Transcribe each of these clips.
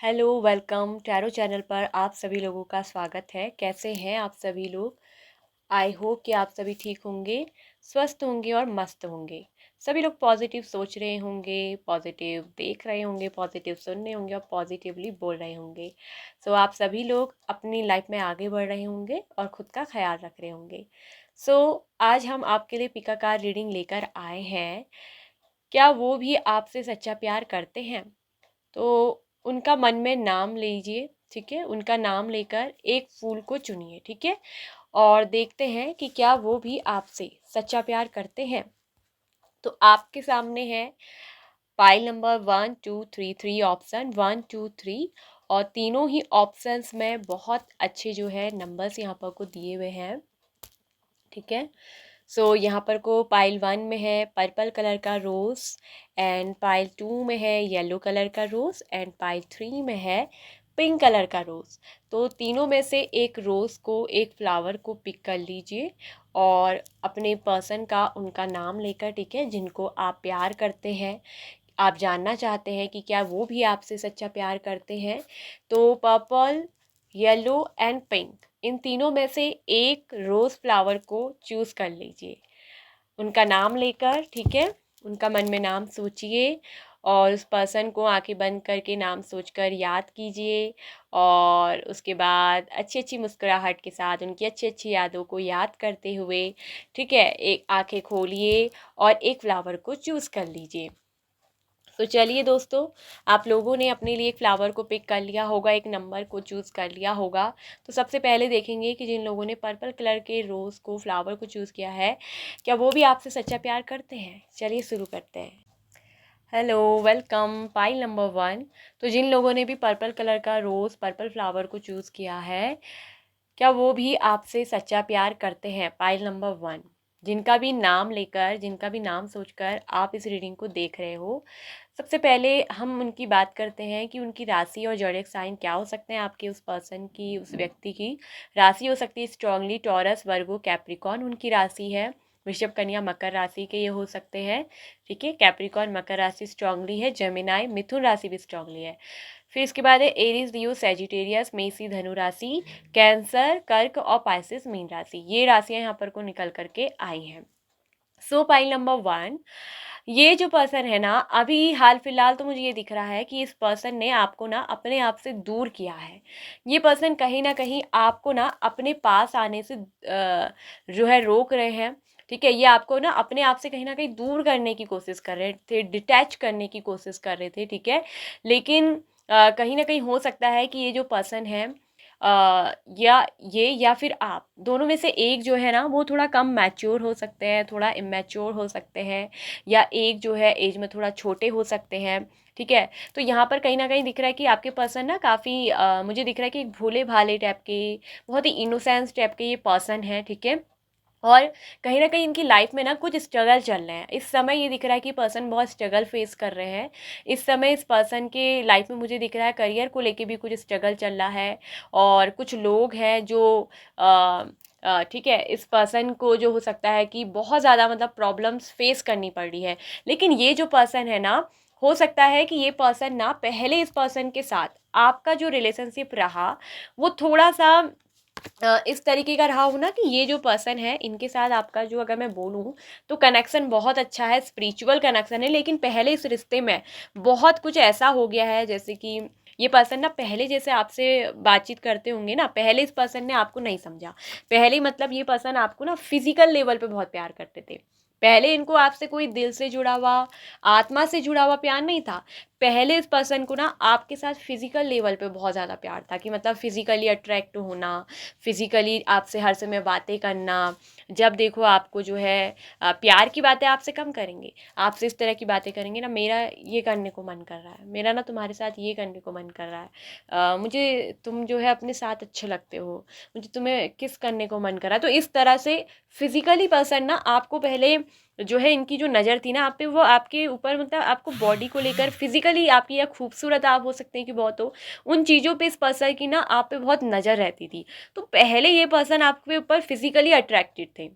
Hello welcome tarot channel पर आप सभी लोगों का स्वागत है। कैसे हैं आप सभी लोग? आई होप कि आप सभी ठीक होंगे, स्वस्थ होंगे और मस्त होंगे। सभी लोग पॉजिटिव सोच रहे होंगे, पॉजिटिव देख रहे होंगे, पॉजिटिव सुन रहे होंगे और पॉजिटिवली बोल रहे होंगे। सो आप सभी लोग अपनी लाइफ में आगे बढ़ रहे होंगे और ख़ुद का ख्याल रख रहे होंगे। सो आज हम आपके लिए पिकाकार रीडिंग लेकर आए हैं। क्या वो भी आपसे सच्चा प्यार करते हैं? तो उनका मन में नाम लीजिए, ठीक है? उनका नाम लेकर एक फूल को चुनिए, ठीक है? और देखते हैं कि क्या वो भी आपसे सच्चा प्यार करते हैं। तो आपके सामने है पाइल नंबर 1 2 3 3 ऑप्शन 1 2 3 और तीनों ही ऑप्शंस में बहुत अच्छे जो है नंबर्स यहाँ पर को दिए हुए हैं, ठीक है? सो यहाँ पर को पाइल 1 में है पर्पल कलर का रोज़ एंड पाइल 2 में है येलो कलर का रोज़ एंड पाइल 3 में है पिंक कलर का रोज़। तो तीनों में से एक रोज़ को, एक फ्लावर को पिक कर लीजिए और अपने पर्सन का उनका नाम लेकर, ठीक है, जिनको आप प्यार करते हैं, आप जानना चाहते हैं कि क्या वो भी आपसे सच्चा प्यार करते हैं। तो purple, yellow and pink in तीनों में से एक रोज़ फ्लावर को चूज़ कर लीजिए उनका नाम लेकर, ठीक है? उनका मन में नाम सोचिए और उस पर्सन को आंखें बंद करके नाम सोचकर याद कीजिए और उसके बाद अच्छी अच्छी मुस्कुराहट के साथ उनकी अच्छी अच्छी यादों को याद करते हुए, ठीक है, एक आंखें खोलिए और एक फ्लावर को चूज़ कर लीजिए। तो चलिए दोस्तों, आप लोगों ने अपने लिए एक फ्लावर को पिक कर लिया होगा, एक नंबर को चूज़ कर लिया होगा। तो सबसे पहले देखेंगे कि जिन लोगों ने पर्पल कलर के रोज़ को, फ्लावर को चूज़ किया है, क्या वो भी आपसे सच्चा प्यार करते हैं? चलिए शुरू करते हैं। Hello welcome pile number 1। तो जिन लोगों ने भी पर्पल कलर का रोज़, पर्पल फ्लावर को चूज़ किया है, क्या वो भी आपसे सच्चा प्यार करते हैं? Pile number 1। जिनका भी नाम लेकर, जिनका भी नाम सोचकर आप इस रीडिंग को देख रहे हो, सबसे पहले हम उनकी बात करते हैं कि उनकी राशि और ज़ोडिएक साइन क्या हो सकते हैं। आपके उस पर्सन की, उस व्यक्ति की राशि हो सकती है स्ट्रांगली टॉरस, वर्गो, कैप्रिकॉर्न उनकी राशि है। वृषभ, कन्या, मकर राशि के ये हो सकते हैं, ठीक है? कैप्रिकॉर्न मकर राशि स्ट्रांगली है। जेमिनाई, मिथुन राशि भी स्ट्रांगली है। फिर इसके बाद है एरीज, लियो, सैजिटेरियस, मेषी, धनु राशि, कैंसर, कर्क और पाइसेस मीन राशि। ये राशियाँ यहाँ पर को निकल करके आई हैं। सो पाइल नंबर 1, ये जो पर्सन है ना, अभी हाल फिलहाल तो मुझे ये दिख रहा है कि इस पर्सन ने आपको ना अपने आप से दूर किया है। ये पर्सन कहीं ना कहीं आपको ना अपने पास आने से जो है रोक रहे हैं, ठीक है? ये आपको ना अपने आप से कहीं ना कहीं दूर करने की कोशिश कर रहे थे, डिटैच करने की कोशिश कर रहे थे, ठीक है? लेकिन कहीं ना कहीं हो सकता है कि ये जो पर्सन है या ये या फिर आप दोनों में से एक जो है ना, वो थोड़ा कम मैच्योर हो सकते हैं, थोड़ा इमेच्योर हो सकते हैं, या एक जो है एज में थोड़ा छोटे हो सकते हैं, ठीक है? तो यहाँ पर कहीं ना कहीं दिख रहा है कि आपके पर्सन ना काफ़ी मुझे दिख रहा है कि एक भोले भाले टाइप के, बहुत ही इनोसेंस टाइप के ये पर्सन है, ठीक है? और कहीं न कहीं इनकी लाइफ में ना कुछ स्ट्रगल चल रहे हैं। इस समय ये दिख रहा है कि पर्सन बहुत स्ट्रगल फेस कर रहे हैं। इस समय इस पर्सन के लाइफ में मुझे दिख रहा है करियर को लेके भी कुछ स्ट्रगल चल रहा है और कुछ लोग हैं जो ठीक है, इस पर्सन को जो हो सकता है कि बहुत ज़्यादा मतलब प्रॉब्लम्स फेस करनी पड़ रही है। लेकिन ये जो पर्सन है ना, हो सकता है कि ये पर्सन ना पहले इस पर्सन के साथ आपका जो रिलेशनशिप रहा, वो थोड़ा-सा इस तरीके का रहा हो ना कि ये जो पर्सन है इनके साथ आपका जो, अगर मैं बोलूँ तो कनेक्शन बहुत अच्छा है, स्पिरिचुअल कनेक्शन है, लेकिन पहले इस रिश्ते में बहुत कुछ ऐसा हो गया है, जैसे कि ये पर्सन ना पहले जैसे आपसे बातचीत करते होंगे ना, पहले इस पर्सन ने आपको नहीं समझा। पहले मतलब ये पर्सन आपको ना फिजिकल लेवल पे बहुत प्यार करते थे। पहले इनको आपसे कोई दिल से जुड़ा हुआ, आत्मा से जुड़ा हुआ प्यार नहीं था। पहले इस पर्सन को ना आपके साथ फिजिकल लेवल पे बहुत ज़्यादा प्यार था, कि मतलब फिजिकली अट्रैक्ट होना, फिजिकली आपसे हर समय बातें करना। जब देखो आपको जो है प्यार की बातें आपसे कम करेंगे, आपसे इस तरह की बातें करेंगे ना, मेरा ये करने को मन कर रहा है, मेरा ना तुम्हारे साथ ये करने को मन कर रहा है, मुझे तुम जो है अपने साथ अच्छे लगते हो, मुझे तुम्हें किस करने को मन कर रहा है। तो इस तरह से फिजिकली पर्सन ना आपको पहले जो है, इनकी जो नज़र थी ना आप पे, वो आपके ऊपर मतलब आपको बॉडी को लेकर फिजिकली आपकी, या खूबसूरत आप हो सकते हैं कि बहुत हो, उन चीज़ों पे इस पर्सन की ना आप पे बहुत नज़र रहती थी। तो पहले ये पर्सन आपके ऊपर फिजिकली अट्रैक्टेड थे,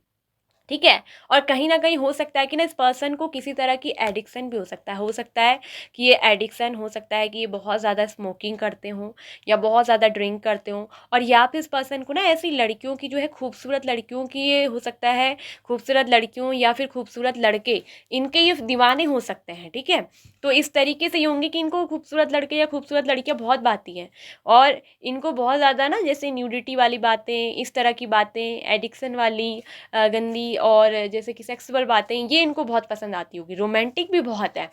ठीक है। और कहीं न कहीं हो सकता है कि ना इस पर्सन को किसी तरह की एडिक्शन भी हो सकता है। हो सकता है कि ये एडिक्शन हो सकता है कि ये बहुत ज़्यादा स्मोकिंग करते हों या बहुत ज़्यादा ड्रिंक करते हों, और या फिर इस पर्सन को ना ऐसी लड़कियों की जो है, खूबसूरत लड़कियों की, ये हो सकता है खूबसूरत लड़कियों या फिर खूबसूरत लड़के, इनके ये दीवाने हो सकते हैं, ठीक है। तो इस तरीके से ये होंगे कि इनको खूबसूरत लड़के या खूबसूरत लड़कियाँ बहुत भाती हैं, और इनको बहुत ज़्यादा ना जैसे न्यूडिटी वाली बातें, इस तरह की बातें, एडिक्शन वाली गंदी और जैसे कि सेक्सुअल बातें, ये इनको बहुत पसंद आती होगी। रोमांटिक भी बहुत है,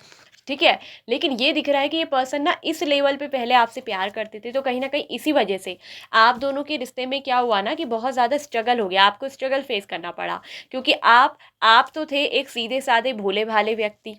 ठीक है। लेकिन ये दिख रहा है कि ये पर्सन ना इस लेवल पे पहले आपसे प्यार करते थे, तो कहीं न कहीं इसी वजह से आप दोनों के रिश्ते में क्या हुआ ना कि बहुत ज़्यादा स्ट्रगल हो गया, आपको स्ट्रगल फेस करना पड़ा। क्योंकि आप तो थे एक सीधे-साधे भोले-भाले व्यक्ति।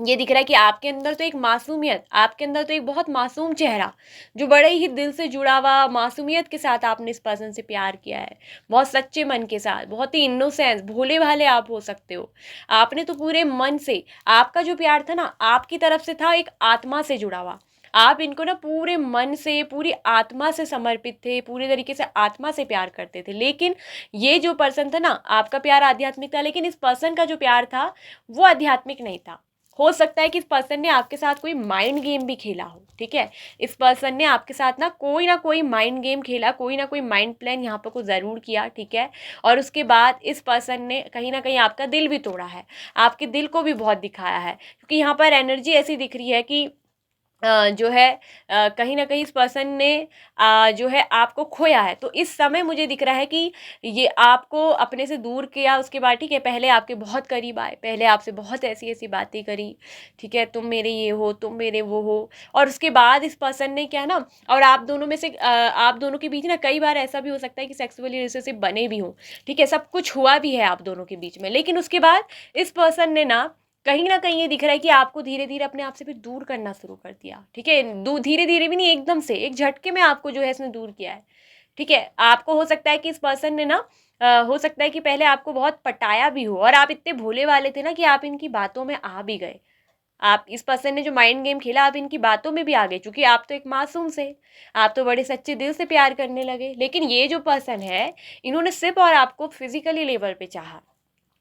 ये दिख रहा है कि आपके अंदर तो एक मासूमियत, आपके अंदर तो एक बहुत मासूम चेहरा, जो बड़े ही दिल से जुड़ा हुआ मासूमियत के साथ आपने इस पर्सन से प्यार किया है। बहुत सच्चे मन के साथ, बहुत ही इनोसेंस, भोले-भाले आप हो सकते हो। आपने तो पूरे मन से, आपका जो प्यार था ना, आपकी तरफ से था एक आत्मा से जुड़ा हुआ। आप इनको ना पूरे मन से, पूरी आत्मा से समर्पित थे, पूरे तरीके से आत्मा से प्यार करते थे। लेकिन ये जो पर्सन था ना, आपका प्यार आध्यात्मिक था, लेकिन इस पर्सन का जो प्यार था, वो आध्यात्मिक नहीं था। हो सकता है कि इस पर्सन ने आपके साथ कोई माइंड गेम भी खेला हो, ठीक है। इस पर्सन ने आपके साथ ना कोई माइंड गेम खेला, कोई ना कोई माइंड प्लान यहाँ पर को ज़रूर किया, ठीक है। और उसके बाद इस पर्सन ने कहीं ना कहीं आपका दिल भी तोड़ा है, आपके दिल को भी बहुत दिखाया है, क्योंकि यहाँ पर एनर्जी ऐसी दिख रही है कि जो है कहीं न कहीं इस पर्सन ने जो है आपको खोया है। तो इस समय मुझे दिख रहा है कि ये आपको अपने से दूर किया, उसके बाद ठीक है, पहले आपके बहुत करीब आए, पहले आपसे बहुत ऐसी-ऐसी बातें करी, ठीक है, तुम मेरे ये हो, तुम मेरे वो हो। और उसके बाद इस पर्सन ने क्या है ना, और आप दोनों में से आप दोनों के बीच ना कई बार ऐसा भी हो सकता है कि सेक्सुअल रिलेशनशिप बने भी हों, ठीक है, सब कुछ हुआ भी है आप दोनों के बीच में। लेकिन उसके बाद इस पर्सन ने ना कहीं न कहीं ये दिख रहा है कि आपको धीरे-धीरे अपने आप से फिर दूर करना शुरू कर दिया, ठीक है? दू धीरे-धीरे भी नहीं, एकदम से, एक झटके में आपको जो है इसने दूर किया है, ठीक है? आपको हो सकता है कि इस पर्सन ने ना हो सकता है कि पहले आपको बहुत पटाया भी हो, और आप इतने भोले वाले थे ना कि आप इनकी बातों में आ भी गए। आप इस पर्सन ने जो माइंड गेम खेला, आप इनकी बातों में भी आ गए, क्योंकि आप तो एक मासूम से, आप तो बड़े सच्चे दिल से प्यार करने लगे। लेकिन ये जो पर्सन है, इन्होंने सिर्फ़ और आपको फिज़िकली लेवल पे चाहा।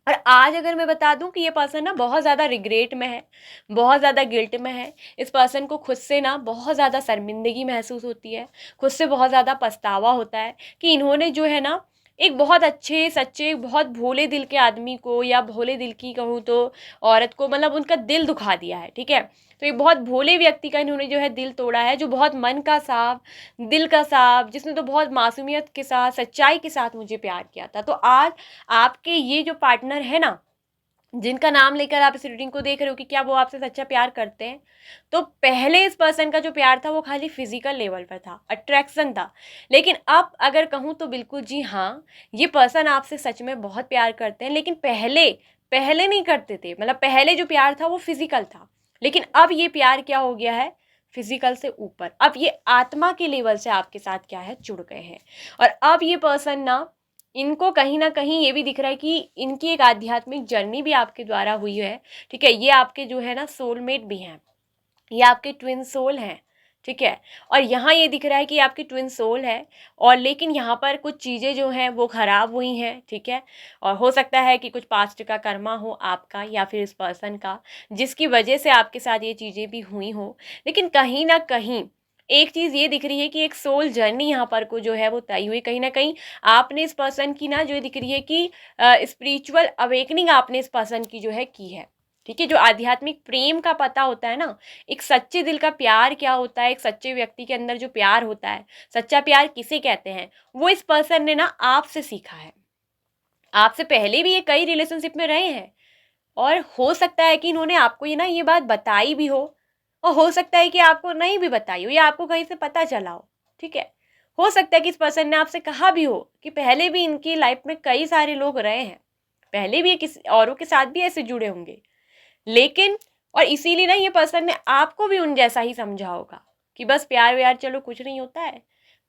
और आज अगर मैं बता दूं कि ये पर्सन ना बहुत ज़्यादा रिग्रेट में है, बहुत ज़्यादा गिल्ट में है, इस पर्सन को खुद से ना बहुत ज़्यादा शर्मिंदगी महसूस होती है, खुद से बहुत ज़्यादा पछतावा होता है कि इन्होंने जो है ना एक बहुत अच्छे सच्चे बहुत भोले दिल के आदमी को, या भोले दिल की कहूँ तो औरत को, मतलब उनका दिल दुखा दिया है, ठीक है। तो एक बहुत भोले व्यक्ति का इन्होंने जो है दिल तोड़ा है, जो बहुत मन का साफ, दिल का साफ, जिसने तो बहुत मासूमियत के साथ, सच्चाई के साथ मुझे प्यार किया था। तो आज आपके ये जो पार्टनर है ना, जिनका नाम लेकर आप इस रीडिंग को देख रहे हो कि क्या वो आपसे सच्चा प्यार करते हैं, तो पहले इस पर्सन का जो प्यार था वो खाली फिजिकल लेवल पर था, अट्रैक्शन था। लेकिन अब अगर कहूँ तो बिल्कुल जी हाँ, ये पर्सन आपसे सच में बहुत प्यार करते हैं, लेकिन पहले पहले नहीं करते थे, मतलब पहले जो प्यार था वो फिजिकल था। लेकिन अब ये प्यार क्या हो गया है, फिजिकल से ऊपर, अब ये आत्मा के लेवल से आपके साथ क्या है, जुड़ गए हैं। और अब ये पर्सन ना, इनको कहीं न कहीं ये भी दिख रहा है कि इनकी एक आध्यात्मिक जर्नी भी आपके द्वारा हुई है, ठीक है? ये आपके जो है ना सोलमेट भी हैं, ये आपके ट्विन सोल हैं, ठीक है? और यहाँ ये दिख रहा है कि आपकी ट्विन सोल है, और लेकिन यहाँ पर कुछ चीज़ें जो हैं वो ख़राब हुई हैं, ठीक है? और हो सकता है कि कुछ पास्ट का कर्मा हो आपका या फिर इस पर्सन का, जिसकी वजह से आपके साथ ये चीज़ें भी हुई हों। लेकिन कहीं न कहीं एक चीज़ ये दिख रही है कि एक सोल जर्नी यहाँ पर को जो है वो तय हुई। कहीं न कहीं आपने इस पर्सन की ना, जो दिख रही है कि स्पिरिचुअल अवेकनिंग आपने इस पर्सन की जो है की है। ठीक है? जो आध्यात्मिक प्रेम का पता होता है ना, एक सच्चे दिल का प्यार क्या होता है, एक सच्चे व्यक्ति के अंदर जो प्यार होता है, सच्चा प्यार किसे कहते हैं, वो इस पर्सन ने ना आपसे सीखा है। आपसे पहले भी ये कई रिलेशनशिप में रहे हैं, और हो सकता है कि इन्होंने आपको ये बात बताई भी हो, और हो सकता है कि आपको नहीं भी बताई हो, या आपको कहीं से पता चला हो, ठीक है। हो सकता है कि इस पर्सन ने आपसे कहा भी हो कि पहले भी इनकी लाइफ में कई सारे लोग रहे हैं, पहले भी ये किसी औरों के साथ भी ऐसे जुड़े होंगे, लेकिन और इसीलिए ना ये पर्सन ने आपको भी उन जैसा ही समझा होगा कि बस प्यार व्यार चलो कुछ नहीं होता है,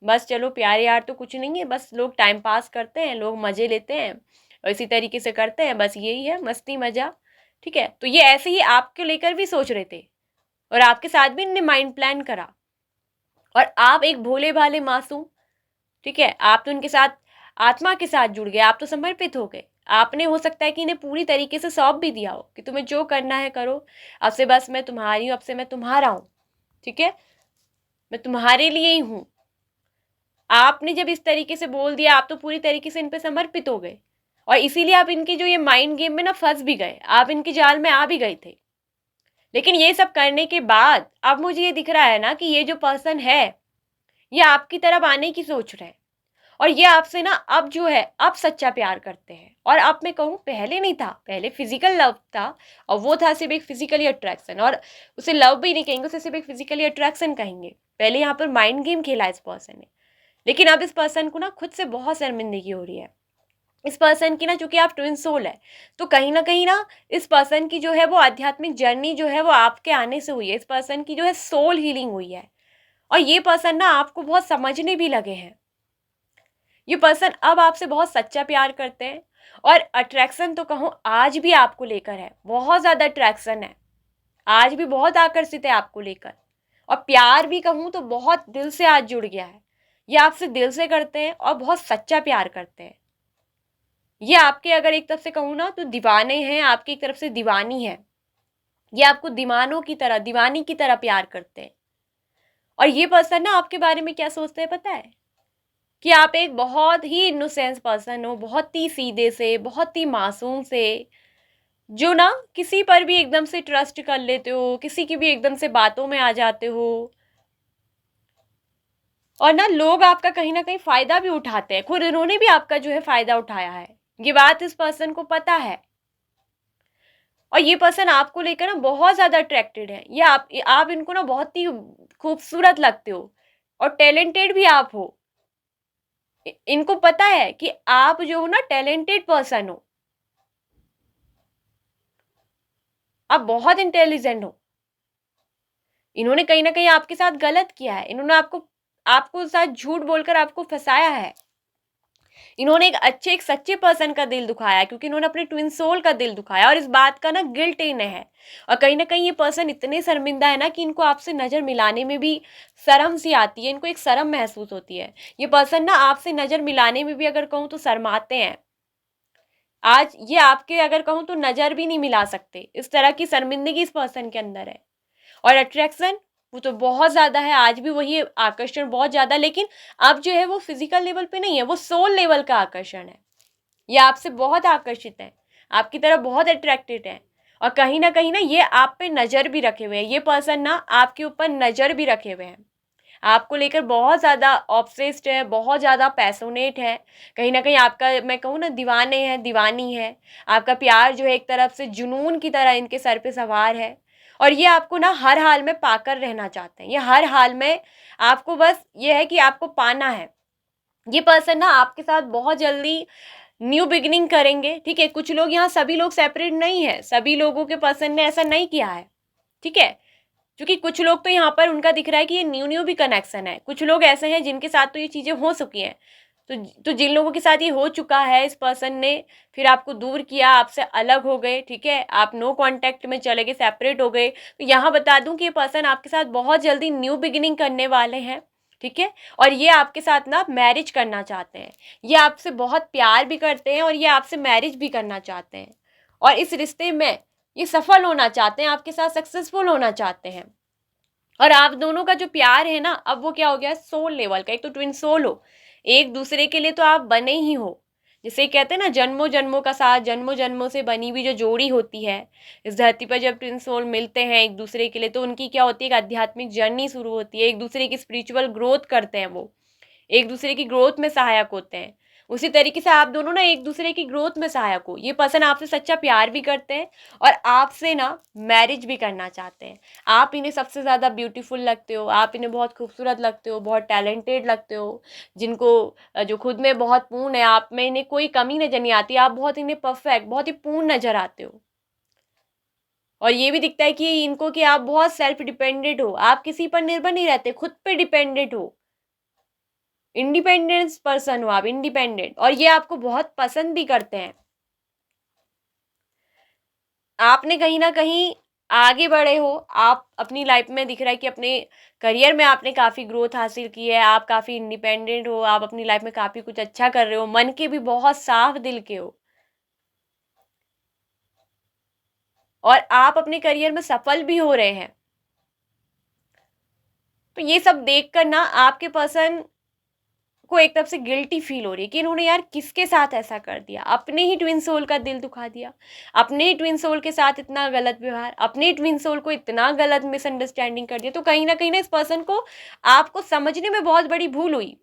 बस चलो प्यार यार तो कुछ नहीं है, बस लोग टाइम पास करते हैं, लोग मज़े लेते हैं और इसी तरीके से करते हैं, बस यही है मस्ती मज़ा, ठीक है। तो ये ऐसे ही आपको लेकर भी सोच रहे थे, और आपके साथ भी इनने माइंड प्लान करा, और आप एक भोले भाले मासूम, ठीक है, आप तो उनके साथ आत्मा के साथ जुड़ गए, आप तो समर्पित हो गए, आपने हो सकता है कि इन्हें पूरी तरीके से सौंप भी दिया हो कि तुम्हें जो करना है करो, अब से बस मैं तुम्हारी हूँ, अब से मैं तुम्हारा हूँ, ठीक है, मैं तुम्हारे लिए ही हूँ। आपने जब इस तरीके से बोल दिया, आप तो पूरी तरीके से इन पे समर्पित हो गए, और इसीलिए आप इनकी जो ये माइंड गेम में ना फंस भी गए, आप इनकी जाल में आ भी गए थे। लेकिन ये सब करने के बाद अब मुझे ये दिख रहा है ना कि ये जो पर्सन है, ये आपकी तरफ आने की सोच रहे हैं, और ये आपसे ना अब जो है अब सच्चा प्यार करते हैं। और अब मैं कहूँ, पहले नहीं था, पहले फिजिकल लव था, और वो था सिर्फ एक फिजिकली अट्रैक्शन, और उसे लव भी नहीं कहेंगे, उसे सिर्फ एक फिजिकली अट्रैक्शन कहेंगे। पहले यहाँ पर माइंड गेम खेला इस पर्सन ने, लेकिन अब इस पर्सन को ना खुद से बहुत शर्मिंदगी हो रही है। इस पर्सन की ना, चूंकि आप ट्विन सोल है, तो कहीं ना इस पर्सन की जो है वो आध्यात्मिक जर्नी जो है वो आपके आने से हुई है। इस पर्सन की जो है सोल हीलिंग हुई है, और ये पर्सन ना आपको बहुत समझने भी लगे हैं। ये पर्सन अब आपसे बहुत सच्चा प्यार करते हैं, और अट्रैक्शन तो कहूँ आज भी आपको लेकर है, बहुत ज़्यादा अट्रैक्शन है, आज भी बहुत आकर्षित है आपको लेकर। और प्यार भी कहूँ तो बहुत दिल से आज जुड़ गया है, ये आपसे दिल से करते हैं और बहुत सच्चा प्यार करते हैं। ये आपके, अगर एक तरफ से कहूँ ना, तो दीवाने हैं, आपकी एक तरफ से दीवानी है। ये आपको दीवानों की तरह, दीवानी की तरह प्यार करते हैं। और ये पर्सन ना आपके बारे में क्या सोचते हैं पता है? कि आप एक बहुत ही इनोसेंस पर्सन हो, बहुत ही सीधे से, बहुत ही मासूम से, जो ना किसी पर भी एकदम से ट्रस्ट कर लेते हो, किसी की भी एकदम से बातों में आ जाते हो, और ना लोग आपका कहीं ना कहीं फायदा भी उठाते हैं। खुद इन्होंने भी आपका जो है फायदा उठाया है, ये बात इस पर्सन को पता है। और ये पर्सन आपको लेकर ना बहुत ज्यादा अट्रैक्टेड है। ये आप इनको ना बहुत ही खूबसूरत लगते हो, और टैलेंटेड भी आप हो। इनको पता है कि आप जो हो ना टैलेंटेड पर्सन हो, आप बहुत इंटेलिजेंट हो। इन्होंने कहीं ना कहीं आपके साथ गलत किया है, इन्होंने आपको आपको साथ झूठ बोलकर आपको फंसाया है। इन्होंने एक अच्छे, एक सच्चे पर्सन का दिल दुखाया, क्योंकि इन्होंने अपने ट्विन सोल का दिल दुखाया, और इस बात का ना गिल्ट इन्हें है। और कहीं ना कहीं ये पर्सन इतने शर्मिंदा है ना कि इनको आपसे नजर मिलाने में भी शर्म सी आती है, इनको एक शर्म महसूस होती है। ये पर्सन ना आपसे नजर मिलाने में भी अगर कहूँ तो शर्माते हैं। आज ये आपके अगर कहूँ तो नजर भी नहीं मिला सकते, इस तरह की शर्मिंदगी इस पर्सन के अंदर है। और अट्रैक्शन वो तो बहुत ज्यादा है, आज भी वही आकर्षण बहुत ज्यादा, लेकिन अब जो है वो फिजिकल लेवल पे नहीं है, वो सोल लेवल का आकर्षण है। ये आपसे बहुत आकर्षित है, आपकी तरफ बहुत अट्रैक्टेड है, और कहीं ना ये आप पे नजर भी रखे हुए हैं। ये पर्सन ना आपके ऊपर नजर भी रखे हुए हैं, आपको लेकर बहुत ज़्यादा ऑब्सेस्ड है, बहुत ज़्यादा पैशनेट है। कहीं ना कहीं आपका, मैं कहूँ ना, दीवाने हैं, दीवानी है। आपका प्यार जो है एक तरफ से जुनून की तरह इनके सर पे सवार है, और ये आपको ना हर हाल में पाकर रहना चाहते हैं। ये हर हाल में आपको, बस ये है कि आपको पाना है। ये पर्सन ना आपके साथ बहुत जल्दी न्यू बिगिनिंग करेंगे, ठीक है। कुछ लोग यहाँ, सभी लोग सेपरेट नहीं है, सभी लोगों के पर्सन ने ऐसा नहीं किया है, ठीक है। क्योंकि कुछ लोग तो यहाँ पर उनका दिख रहा है कि ये न्यू न्यू भी कनेक्शन है। कुछ लोग ऐसे हैं जिनके साथ तो ये चीज़ें हो चुकी हैं। तो जिन लोगों के साथ ये हो चुका है, इस पर्सन ने फिर आपको दूर किया, आपसे अलग हो गए, ठीक है, आप नो कांटेक्ट में चले गए, सेपरेट हो गए, तो यहाँ बता दूं कि ये पर्सन आपके साथ बहुत जल्दी न्यू बिगिनिंग करने वाले हैं, ठीक है। और ये आपके साथ ना मैरिज करना चाहते हैं। ये आपसे बहुत प्यार भी करते हैं, और ये आपसे मैरिज भी करना चाहते हैं, और इस रिश्ते में ये सफल होना चाहते हैं, आपके साथ सक्सेसफुल होना चाहते हैं। और आप दोनों का जो प्यार है ना, अब वो क्या हो गया, सोल लेवल का। एक तो ट्विन सोल हो, एक दूसरे के लिए तो आप बने ही हो। जिसे कहते हैं ना, जन्मों जन्मों का साथ, जन्मों जन्मों से बनी हुई जो जोड़ी होती है इस धरती पर, जब ट्विन सोल मिलते हैं एक दूसरे के लिए, तो उनकी क्या होती है, एक आध्यात्मिक जर्नी शुरू होती है। एक दूसरे की स्पिरिचुअल ग्रोथ करते हैं, वो एक दूसरे की ग्रोथ में सहायक होते हैं। उसी तरीके से आप दोनों ना एक दूसरे की ग्रोथ में सहायक हो। ये पर्सन आपसे सच्चा प्यार भी करते हैं, और आपसे ना मैरिज भी करना चाहते हैं। आप इन्हें सबसे ज़्यादा ब्यूटीफुल लगते हो, आप इन्हें बहुत खूबसूरत लगते हो, बहुत टैलेंटेड लगते हो, जिनको जो खुद में बहुत पूर्ण है, आप में इन्हें कोई कमी नजर नहीं आती, आप बहुत इन्हें परफेक्ट, बहुत ही पूर्ण नजर आते हो। और ये भी दिखता है कि इनको, कि आप बहुत सेल्फ डिपेंडेंट हो, आप किसी पर निर्भर नहीं रहते, खुद पे डिपेंडेंट हो, इंडिपेंडेंस पर्सन हो आप, इंडिपेंडेंट। और ये आपको बहुत पसंद भी करते हैं। आपने कहीं ना कहीं आगे बढ़े हो, आप अपनी लाइफ में, दिख रहा है कि अपने करियर में आपने काफ़ी ग्रोथ हासिल की है, आप काफ़ी इंडिपेंडेंट हो, आप अपनी लाइफ में काफ़ी कुछ अच्छा कर रहे हो, मन के भी बहुत साफ दिल के हो। और आप अपने करियर में सफल भी हो रहे हैं। तो ये सब देखकर ना आपके पर्सन को एक तरफ से गिल्टी फील हो रही है कि इन्होंने यार किसके साथ ऐसा कर दिया, अपने ही ट्विन सोल का दिल दुखा दिया, अपने ही ट्विन सोल के साथ इतना गलत व्यवहार, अपने ही ट्विन सोल को इतना गलत मिसअंडरस्टैंडिंग कर दिया। तो कहीं ना इस पर्सन को आपको समझने में बहुत बड़ी भूल हुई।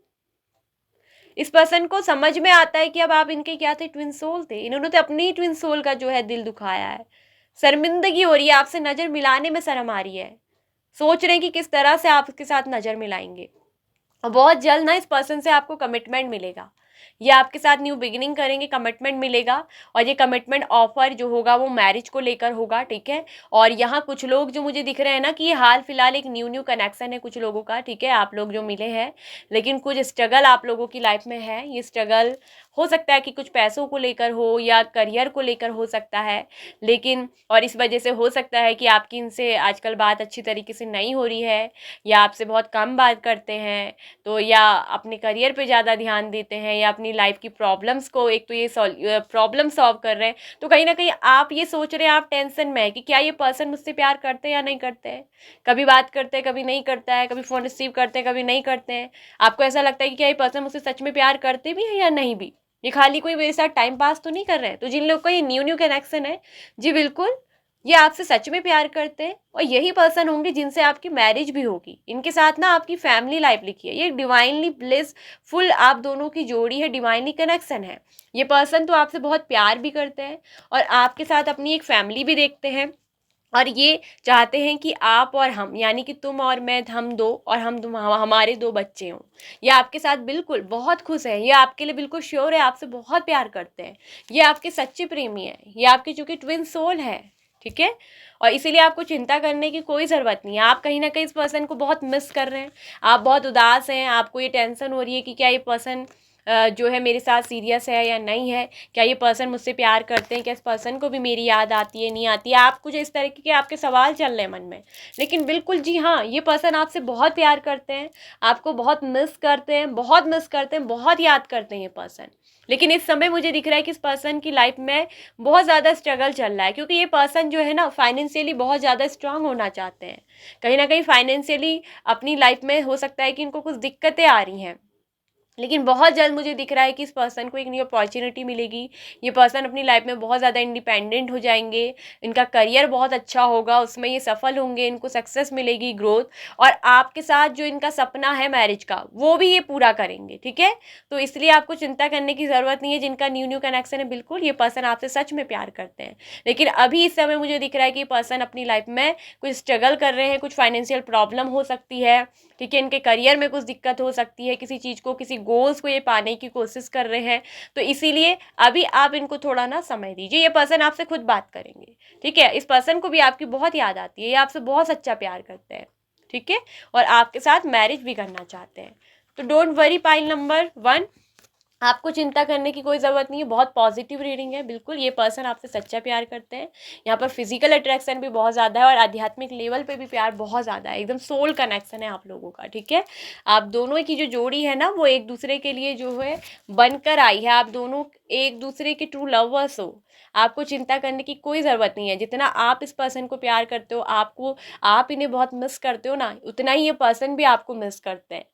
इस पर्सन को समझ में आता है कि अब आप इनके क्या थे, ट्विन सोल थे, इन्होंने तो अपने ही ट्विन सोल का जो है दिल दुखाया है। शर्मिंदगी हो रही है, आपसे नजर मिलाने में शर्म आ रही है, सोच रहे हैं कि किस तरह से आपके साथ नजर मिलाएंगे। और बहुत जल्द ना इस पर्सन से आपको कमिटमेंट मिलेगा, ये आपके साथ न्यू बिगिनिंग करेंगे, कमिटमेंट मिलेगा। और ये कमिटमेंट ऑफर जो होगा वो मैरिज को लेकर होगा, ठीक है। और यहाँ कुछ लोग जो मुझे दिख रहे हैं ना कि ये हाल फिलहाल एक न्यू कनेक्शन है कुछ लोगों का, ठीक है, आप लोग जो मिले हैं, लेकिन कुछ स्ट्रगल आप लोगों की लाइफ में है। ये स्ट्रगल हो सकता है कि कुछ पैसों को लेकर हो या करियर को लेकर हो सकता है, लेकिन और इस वजह से हो सकता है कि आपकी इनसे आजकल बात अच्छी तरीके से नहीं हो रही है, या आपसे बहुत कम बात करते हैं, तो या अपने करियर पे ज़्यादा ध्यान देते हैं, या अपनी लाइफ की प्रॉब्लम्स को, एक तो ये प्रॉब्लम सॉल्व कर रहे हैं, तो कहीं ना कहीं आप ये सोच रहे हैं, आप टेंशन में है कि क्या ये पर्सन मुझसे प्यार करते हैं या नहीं करते हैं। कभी बात करते हैं, कभी नहीं करता है, कभी फ़ोन रिसीव करते हैं, कभी नहीं करते हैं। आपको ऐसा लगता है कि क्या ये पर्सन मुझसे सच में प्यार करते भी हैं या नहीं भी, ये खाली कोई मेरे साथ टाइम पास तो नहीं कर रहे हैं। तो जिन लोग का ये न्यू कनेक्शन है, जी बिल्कुल, ये आपसे सच में प्यार करते हैं, और यही पर्सन होंगे जिनसे आपकी मैरिज भी होगी। इनके साथ ना आपकी फैमिली लाइफ लिखी है, ये डिवाइनली ब्लिस फुल आप दोनों की जोड़ी है, डिवाइनली कनेक्शन है। ये पर्सन तो आपसे बहुत प्यार भी करते हैं और आपके साथ अपनी एक फैमिली भी देखते हैं, और ये चाहते हैं कि आप और हम, यानी कि तुम और मैं, हम दो, और हमारे दो बच्चे हों। ये आपके साथ बिल्कुल बहुत खुश है, ये आपके लिए बिल्कुल श्योर है, आपसे बहुत प्यार करते हैं, ये आपके सच्चे प्रेमी हैं, ये आपके चूंकि ट्विन सोल है, ठीक है। और इसीलिए आपको चिंता करने की कोई ज़रूरत नहीं है। आप कहीं ना कहीं इस पर्सन को बहुत मिस कर रहे हैं, आप बहुत उदास हैं, आपको ये टेंशन हो रही है कि क्या ये पर्सन जो है मेरे साथ सीरियस है या नहीं है, क्या ये पर्सन मुझसे प्यार करते हैं, क्या इस पर्सन को भी मेरी याद आती है नहीं आती है। आप कुछ इस तरीके के आपके सवाल चल रहे हैं मन में, लेकिन बिल्कुल जी हाँ, ये पर्सन आपसे बहुत प्यार करते हैं, आपको बहुत मिस करते हैं, बहुत मिस करते हैं, बहुत याद करते हैं ये पर्सन। लेकिन इस समय मुझे दिख रहा है कि इस पर्सन की लाइफ में बहुत ज़्यादा स्ट्रगल चल रहा है, क्योंकि ये पर्सन जो है ना फाइनेंशियली बहुत ज़्यादा स्ट्रांग होना चाहते हैं। कहीं ना कहीं फाइनेंशियली अपनी लाइफ में हो सकता है कि इनको कुछ दिक्कतें आ रही हैं, लेकिन बहुत जल्द मुझे दिख रहा है कि इस पर्सन को एक न्यू अपॉर्चुनिटी मिलेगी। ये पर्सन अपनी लाइफ में बहुत ज़्यादा इंडिपेंडेंट हो जाएंगे, इनका करियर बहुत अच्छा होगा, उसमें ये सफल होंगे, इनको सक्सेस मिलेगी, ग्रोथ, और आपके साथ जो इनका सपना है मैरिज का वो भी ये पूरा करेंगे, ठीक है। तो इसलिए आपको चिंता करने की ज़रूरत नहीं है। जिनका न्यू कनेक्शन है, बिल्कुल ये पर्सन आपसे सच में प्यार करते हैं, लेकिन अभी इस समय मुझे दिख रहा है कि ये पर्सन अपनी लाइफ में कुछ स्ट्रगल कर रहे हैं, कुछ फाइनेंशियल प्रॉब्लम हो सकती है, ठीक है, इनके करियर में कुछ दिक्कत हो सकती है, किसी चीज़ को, किसी गोल्स को ये पाने की कोशिश कर रहे हैं। तो इसीलिए अभी आप इनको थोड़ा ना समय दीजिए, ये पर्सन आपसे खुद बात करेंगे, ठीक है। इस पर्सन को भी आपकी बहुत याद आती है, ये आपसे बहुत सच्चा प्यार करते हैं, ठीक है, और आपके साथ मैरिज भी करना चाहते हैं। तो डोंट वरी पाइल नंबर 1, आपको चिंता करने की कोई ज़रूरत नहीं है, बहुत पॉजिटिव रीडिंग है, बिल्कुल ये पर्सन आपसे सच्चा प्यार करते हैं। यहाँ पर फिजिकल अट्रैक्शन भी बहुत ज़्यादा है, और आध्यात्मिक लेवल पे भी प्यार बहुत ज़्यादा है, एकदम सोल कनेक्शन है आप लोगों का, ठीक है। आप दोनों की जो जोड़ी है ना, वो एक दूसरे के लिए जो है बनकर आई है, आप दोनों एक दूसरे के ट्रू लवर्स हो। आपको चिंता करने की कोई ज़रूरत नहीं है। जितना आप इस पर्सन को प्यार करते हो, आप इन्हें बहुत मिस करते हो ना, उतना ही ये पर्सन भी आपको मिस करते हैं।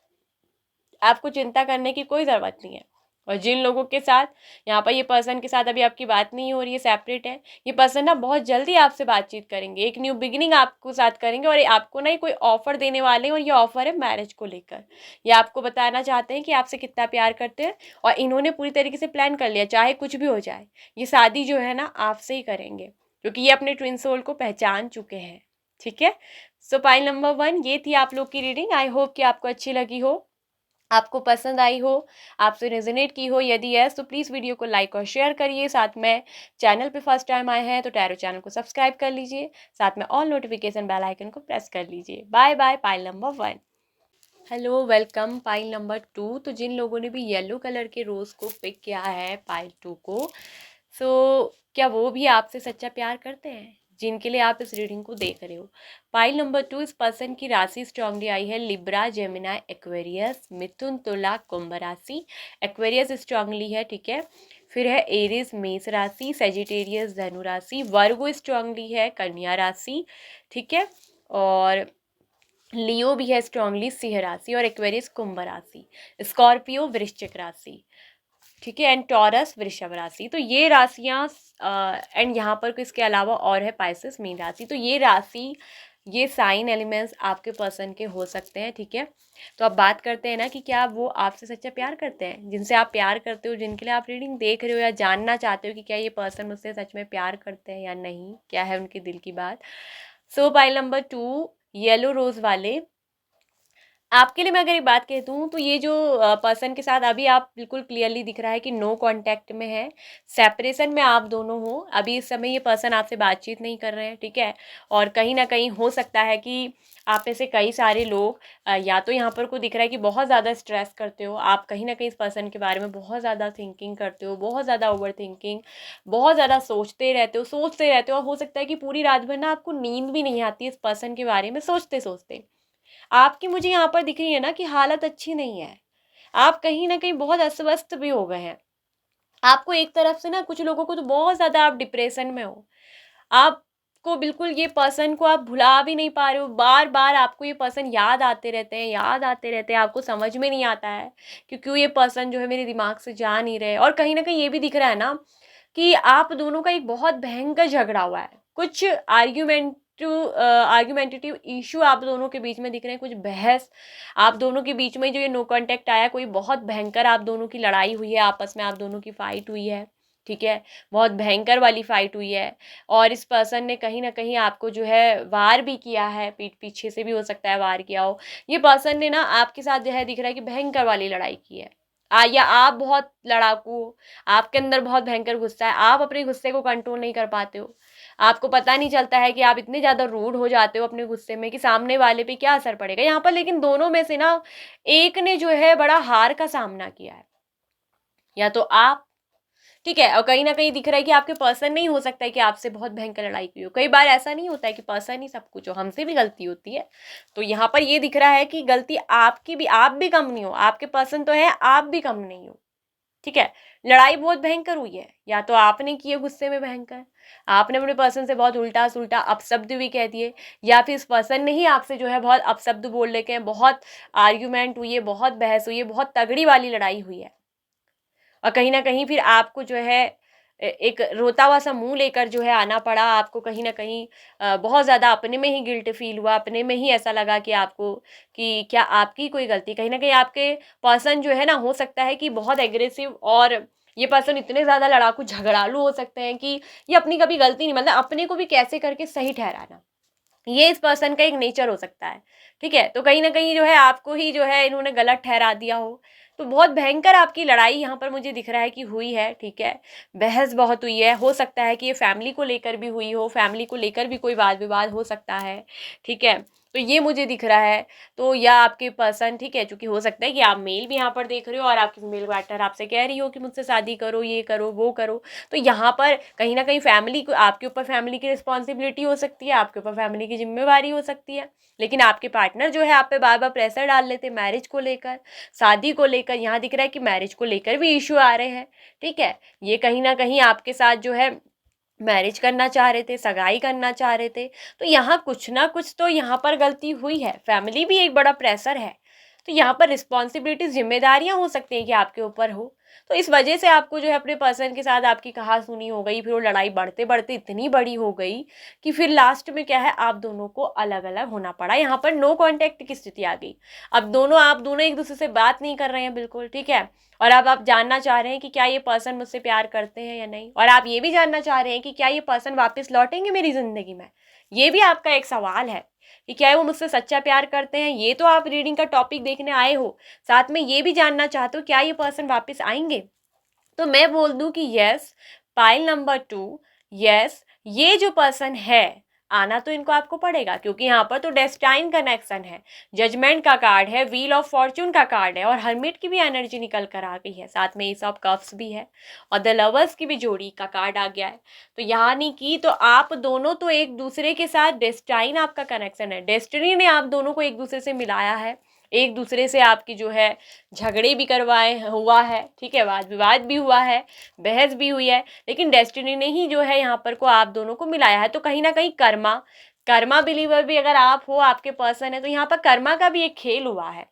आपको चिंता करने की कोई ज़रूरत नहीं है। और जिन लोगों के साथ यहाँ पर ये पर्सन के साथ अभी आपकी बात नहीं हो रही है, सेपरेट है, ये पर्सन ना बहुत जल्दी आपसे बातचीत करेंगे, एक न्यू बिगिनिंग आपको साथ करेंगे, और आपको ना कोई ऑफर देने वाले हैं, और ये ऑफर है मैरिज को लेकर। ये आपको बताना चाहते हैं कि आपसे कितना प्यार करते हैं, और इन्होंने पूरी तरीके से प्लान कर लिया, चाहे कुछ भी हो जाए, ये शादी जो है ना आपसे ही करेंगे, क्योंकि ये अपने ट्विन सोल को पहचान चुके हैं, ठीक है। सो पाइल नंबर 1 ये थी आप लोग की रीडिंग। आई होप कि आपको अच्छी लगी हो, आपको पसंद आई हो, आपसे रेजोनेट की हो। यदि यस तो प्लीज़ वीडियो को लाइक और शेयर करिए। साथ में चैनल पे फर्स्ट टाइम आए हैं तो टैरो चैनल को सब्सक्राइब कर लीजिए, साथ में ऑल नोटिफिकेशन बेल आइकन को प्रेस कर लीजिए। Bye bye pile number 1। Hello, welcome pile number 2। तो जिन लोगों ने भी येलो कलर के रोज़ को पिक किया है पाइल 2 को, सो क्या वो भी आपसे सच्चा प्यार करते हैं? जिनके लिए आप इस रीडिंग को देख रहे हो। पाइल नंबर 2, इस पर्सन की राशि स्ट्रांगली आई है लिब्रा, जेमिनी, एक्वेरियस, मिथुन, तुला, कुंभ राशि। एक्वेरियस स्ट्रांगली है, ठीक है। फिर है एरिस, मेष राशि, सेजिटेरियस, धनु राशि, वर्गो स्ट्रांगली है, कन्या राशि, ठीक है। और लियो भी है स्ट्रांगली, सिंह राशि, और एक्वेरियस कुंभ राशि, स्कॉर्पियो वृश्चिक राशि, ठीक है, एंड टॉरस वृषभ राशि। तो ये राशियां एंड यहाँ पर इसके अलावा और है पाइसेस मीन राशि। तो ये राशि, ये साइन एलिमेंट्स आपके पर्सन के हो सकते हैं, ठीक है। तो अब बात करते हैं ना कि क्या वो आपसे सच्चा प्यार करते हैं, जिनसे आप प्यार करते हो, जिनके लिए आप रीडिंग देख रहे हो, या जानना चाहते हो कि क्या ये पर्सन मुझसे सच में प्यार करते हैं या नहीं, क्या है उनके दिल की बात। सो पाइल नंबर 2, येलो रोज वाले, आपके लिए मैं अगर ये बात कह दूँ तो ये जो पर्सन के साथ अभी आप बिल्कुल क्लियरली दिख रहा है कि नो कांटेक्ट में है, सेपरेशन में आप दोनों हो। अभी इस समय ये पर्सन आपसे बातचीत नहीं कर रहे हैं, ठीक है। और कहीं ना कहीं हो सकता है कि आप में से कई सारे लोग या तो यहाँ पर को दिख रहा है कि बहुत ज़्यादा स्ट्रेस करते हो आप, कहीं ना कहीं इस पर्सन के बारे में बहुत ज़्यादा थिंकिंग करते हो, बहुत ज़्यादा ओवर थिंकिंग, बहुत ज़्यादा सोचते रहते हो, और हो सकता है कि पूरी रात भर ना आपको नींद भी नहीं आती इस पर्सन के बारे में सोचते सोचते। आपकी मुझे यहाँ पर दिख रही है ना कि हालत अच्छी नहीं है, आप कहीं ना कहीं बहुत अस्वस्थ भी हो गए हैं। आपको एक तरफ से ना, कुछ लोगों को तो बहुत ज़्यादा आप डिप्रेशन में हो, आपको बिल्कुल ये पर्सन को आप भुला भी नहीं पा रहे हो, बार बार आपको ये पर्सन याद आते रहते हैं, आपको समझ में नहीं आता है कि क्यों ये पर्सन जो है मेरे दिमाग से जा नहीं रहे। और कहीं ना कहीं ये भी दिख रहा है ना कि आप दोनों का एक बहुत भयंकर झगड़ा हुआ है, कुछ आर्ग्यूमेंटेटिव इशू आप दोनों के बीच में दिख रहे हैं, कुछ बहस आप दोनों के बीच में, जो ये नो कांटेक्ट आया, कोई बहुत भयंकर आप दोनों की लड़ाई हुई है, आपस में आप दोनों की फाइट हुई है, ठीक है, बहुत भयंकर वाली फाइट हुई है। और इस पर्सन ने कहीं ना कहीं आपको जो है वार भी किया है, पीठ पीछे से भी हो सकता है वार किया हो। ये पर्सन ने ना आपके साथ जो है दिख रहा है कि भयंकर वाली लड़ाई की है, या आप बहुत लड़ाकू हो, आपके अंदर बहुत भयंकर गुस्सा है, आप अपने गुस्से को कंट्रोल नहीं कर पाते हो, आपको पता नहीं चलता है कि आप इतने ज़्यादा रूड हो जाते हो अपने गुस्से में कि सामने वाले पे क्या असर पड़ेगा यहाँ पर। लेकिन दोनों में से ना एक ने जो है बड़ा हार का सामना किया है, या तो आप, ठीक है। और कहीं ना कहीं दिख रहा है कि आपके पर्सन नहीं, हो सकता है कि आपसे बहुत भयंकर लड़ाई की हो। कई बार ऐसा नहीं होता है कि पर्सन ही सब कुछ हो, हमसे भी गलती होती है। तो यहाँ पर ये दिख रहा है कि गलती आपकी भी, आप भी कम नहीं हो, आपके पर्सन तो है, आप भी कम नहीं हो, ठीक है। लड़ाई बहुत भयंकर हुई है, या तो आपने किए गुस्से में भयंकर, आपने अपने पर्सन से बहुत उल्टा सुल्टा अपशब्द भी कह दिए, या फिर इस पर्सन ने ही आपसे जो है बहुत अपशब्द बोल लेके, बहुत आर्ग्यूमेंट हुई है, बहुत बहस हुई है, बहुत तगड़ी वाली लड़ाई हुई है। और कहीं ना कहीं फिर आपको जो है एक रोता हुआ सा मुंह लेकर जो है आना पड़ा आपको। कहीं ना कहीं बहुत ज़्यादा अपने में ही गिल्ट फील हुआ, अपने में ही ऐसा लगा कि आपको कि क्या आपकी कोई गलती। कहीं ना कहीं आपके पर्सन जो है ना, हो सकता है कि बहुत एग्रेसिव, और ये पर्सन इतने ज़्यादा लड़ाकू झगड़ालू हो सकते हैं कि ये अपनी कभी गलती नहीं, मतलब अपने को भी कैसे करके सही ठहराना, ये इस पर्सन का एक नेचर हो सकता है, ठीक है। तो कहीं ना कहीं जो है आपको ही जो है इन्होंने गलत ठहरा दिया हो। तो बहुत भयंकर आपकी लड़ाई यहाँ पर मुझे दिख रहा है कि हुई है, ठीक है। बहस बहुत हुई है, हो सकता है कि ये फैमिली को लेकर भी हुई हो, फैमिली को लेकर भी कोई वाद विवाद हो सकता है, ठीक है। तो ये मुझे दिख रहा है। तो या आपके पर्सन, ठीक है, चूंकि हो सकता है कि आप मेल भी यहाँ पर देख रहे हो और आपकी मेल पार्टनर आपसे कह रही हो कि मुझसे शादी करो, ये करो, वो करो। तो यहाँ पर कहीं ना कहीं फैमिली को, आपके ऊपर फैमिली की रिस्पॉन्सिबिलिटी हो सकती है, आपके ऊपर फैमिली की जिम्मेवारी हो सकती है। लेकिन आपके पार्टनर जो है आप पे बार बार प्रेशर डाल लेते हैं मैरिज को लेकर, शादी को लेकर। यहाँ दिख रहा है कि मैरिज को लेकर भी इशू आ रहे हैं, ठीक है। ये कहीं ना कहीं आपके साथ जो है मैरिज करना चाह रहे थे, सगाई करना चाह रहे थे। तो यहाँ कुछ ना कुछ तो यहाँ पर गलती हुई है, फैमिली भी एक बड़ा प्रेशर है। तो यहाँ पर रिस्पॉन्सिबिलिटीज, जिम्मेदारियां हो सकती हैं कि आपके ऊपर हो। तो इस वजह से आपको जो है अपने पर्सन के साथ आपकी कहा सुनी हो गई, फिर वो लड़ाई बढ़ते बढ़ते इतनी बड़ी हो गई कि फिर लास्ट में क्या है, आप दोनों को अलग अलग होना पड़ा। यहाँ पर नो कांटेक्ट की स्थिति आ गई। अब आप दोनों एक दूसरे से बात नहीं कर रहे हैं बिल्कुल, ठीक है। और अब आप जानना चाह रहे हैं कि क्या ये पर्सन मुझसे प्यार करते हैं या नहीं, और आप ये भी जानना चाह रहे हैं कि क्या ये पर्सन वापस लौटेंगे मेरी जिंदगी में। ये भी आपका एक सवाल है कि क्या वो मुझसे सच्चा प्यार करते हैं। ये तो आप रीडिंग का टॉपिक देखने आए हो, साथ में ये भी जानना चाहते हो क्या ये पर्सन वापस आएंगे। तो मैं बोल दूं कि यस, पाइल नंबर 2, यस, ये जो पर्सन है आना तो इनको आपको पड़ेगा, क्योंकि यहाँ पर तो डेस्टाइन कनेक्शन है, जजमेंट का कार्ड है, व्हील ऑफ फॉर्चून का कार्ड है और हर्मिट की भी एनर्जी निकल कर आ गई है, साथ में एस ऑफ कप्स भी है और द लवर्स की भी जोड़ी का कार्ड आ गया है। तो यानी कि तो आप दोनों तो एक दूसरे के साथ, डेस्टाइन आपका कनेक्शन है, डेस्टिनी ने आप दोनों को एक दूसरे से मिलाया है, एक दूसरे से आपकी जो है झगड़े भी करवाए हुआ है, ठीक है, वाद विवाद भी हुआ है, बहस भी हुई है, लेकिन डेस्टिनी ने ही जो है यहाँ पर को आप दोनों को मिलाया है। तो कहीं ना कहीं कर्मा कर्मा बिलीवर भी अगर आप हो, आपके पर्सन है, तो यहाँ पर कर्मा का भी एक खेल हुआ है,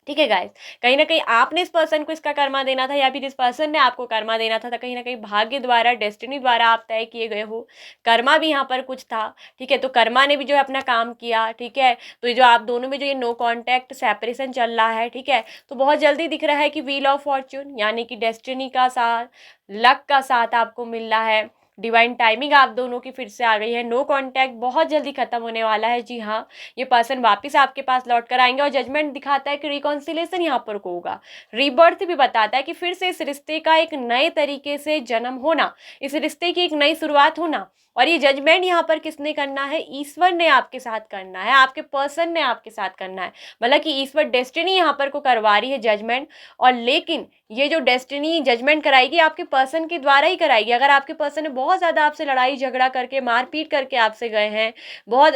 ठीक है गाइस। कहीं ना कहीं आपने इस पर्सन को इसका कर्मा देना था या फिर इस पर्सन ने आपको कर्मा देना था, तो कहीं ना कहीं भाग्य द्वारा, डेस्टिनी द्वारा आप तय किए गए हो। कर्मा भी यहाँ पर कुछ था, ठीक है, तो कर्मा ने भी जो है अपना काम किया, ठीक है। तो ये जो आप दोनों में जो ये नो कॉन्टैक्ट सेपरेशन चल रहा है, ठीक है, तो बहुत जल्दी दिख रहा है कि व्हील ऑफ फॉर्च्यून यानी कि डेस्टिनी का साथ, लक का साथ आपको मिल रहा है, डिवाइन टाइमिंग आप दोनों की फिर से आ गई है, नो कांटेक्ट बहुत जल्दी खत्म होने वाला है। जी हाँ, ये पर्सन वापस आपके पास लौट कर आएंगे और जजमेंट दिखाता है कि रिकॉन्सिलेशन यहाँ पर को होगा। रीबर्थ भी बताता है कि फिर से इस रिश्ते का एक नए तरीके से जन्म होना, इस रिश्ते की एक नई शुरुआत होना। और ये जजमेंट यहाँ पर किसने करना है? ईश्वर ने आपके साथ करना है, आपके पर्सन ने आपके साथ करना है, मतलब कि ईश्वर डेस्टिनी यहाँ पर को करवा रही है जजमेंट। और लेकिन ये जो डेस्टिनी जजमेंट कराएगी आपके पर्सन के द्वारा ही कराएगी। अगर आपके पर्सन ने बहुत ज़्यादा आपसे लड़ाई झगड़ा करके, मारपीट करके आपसे गए हैं, बहुत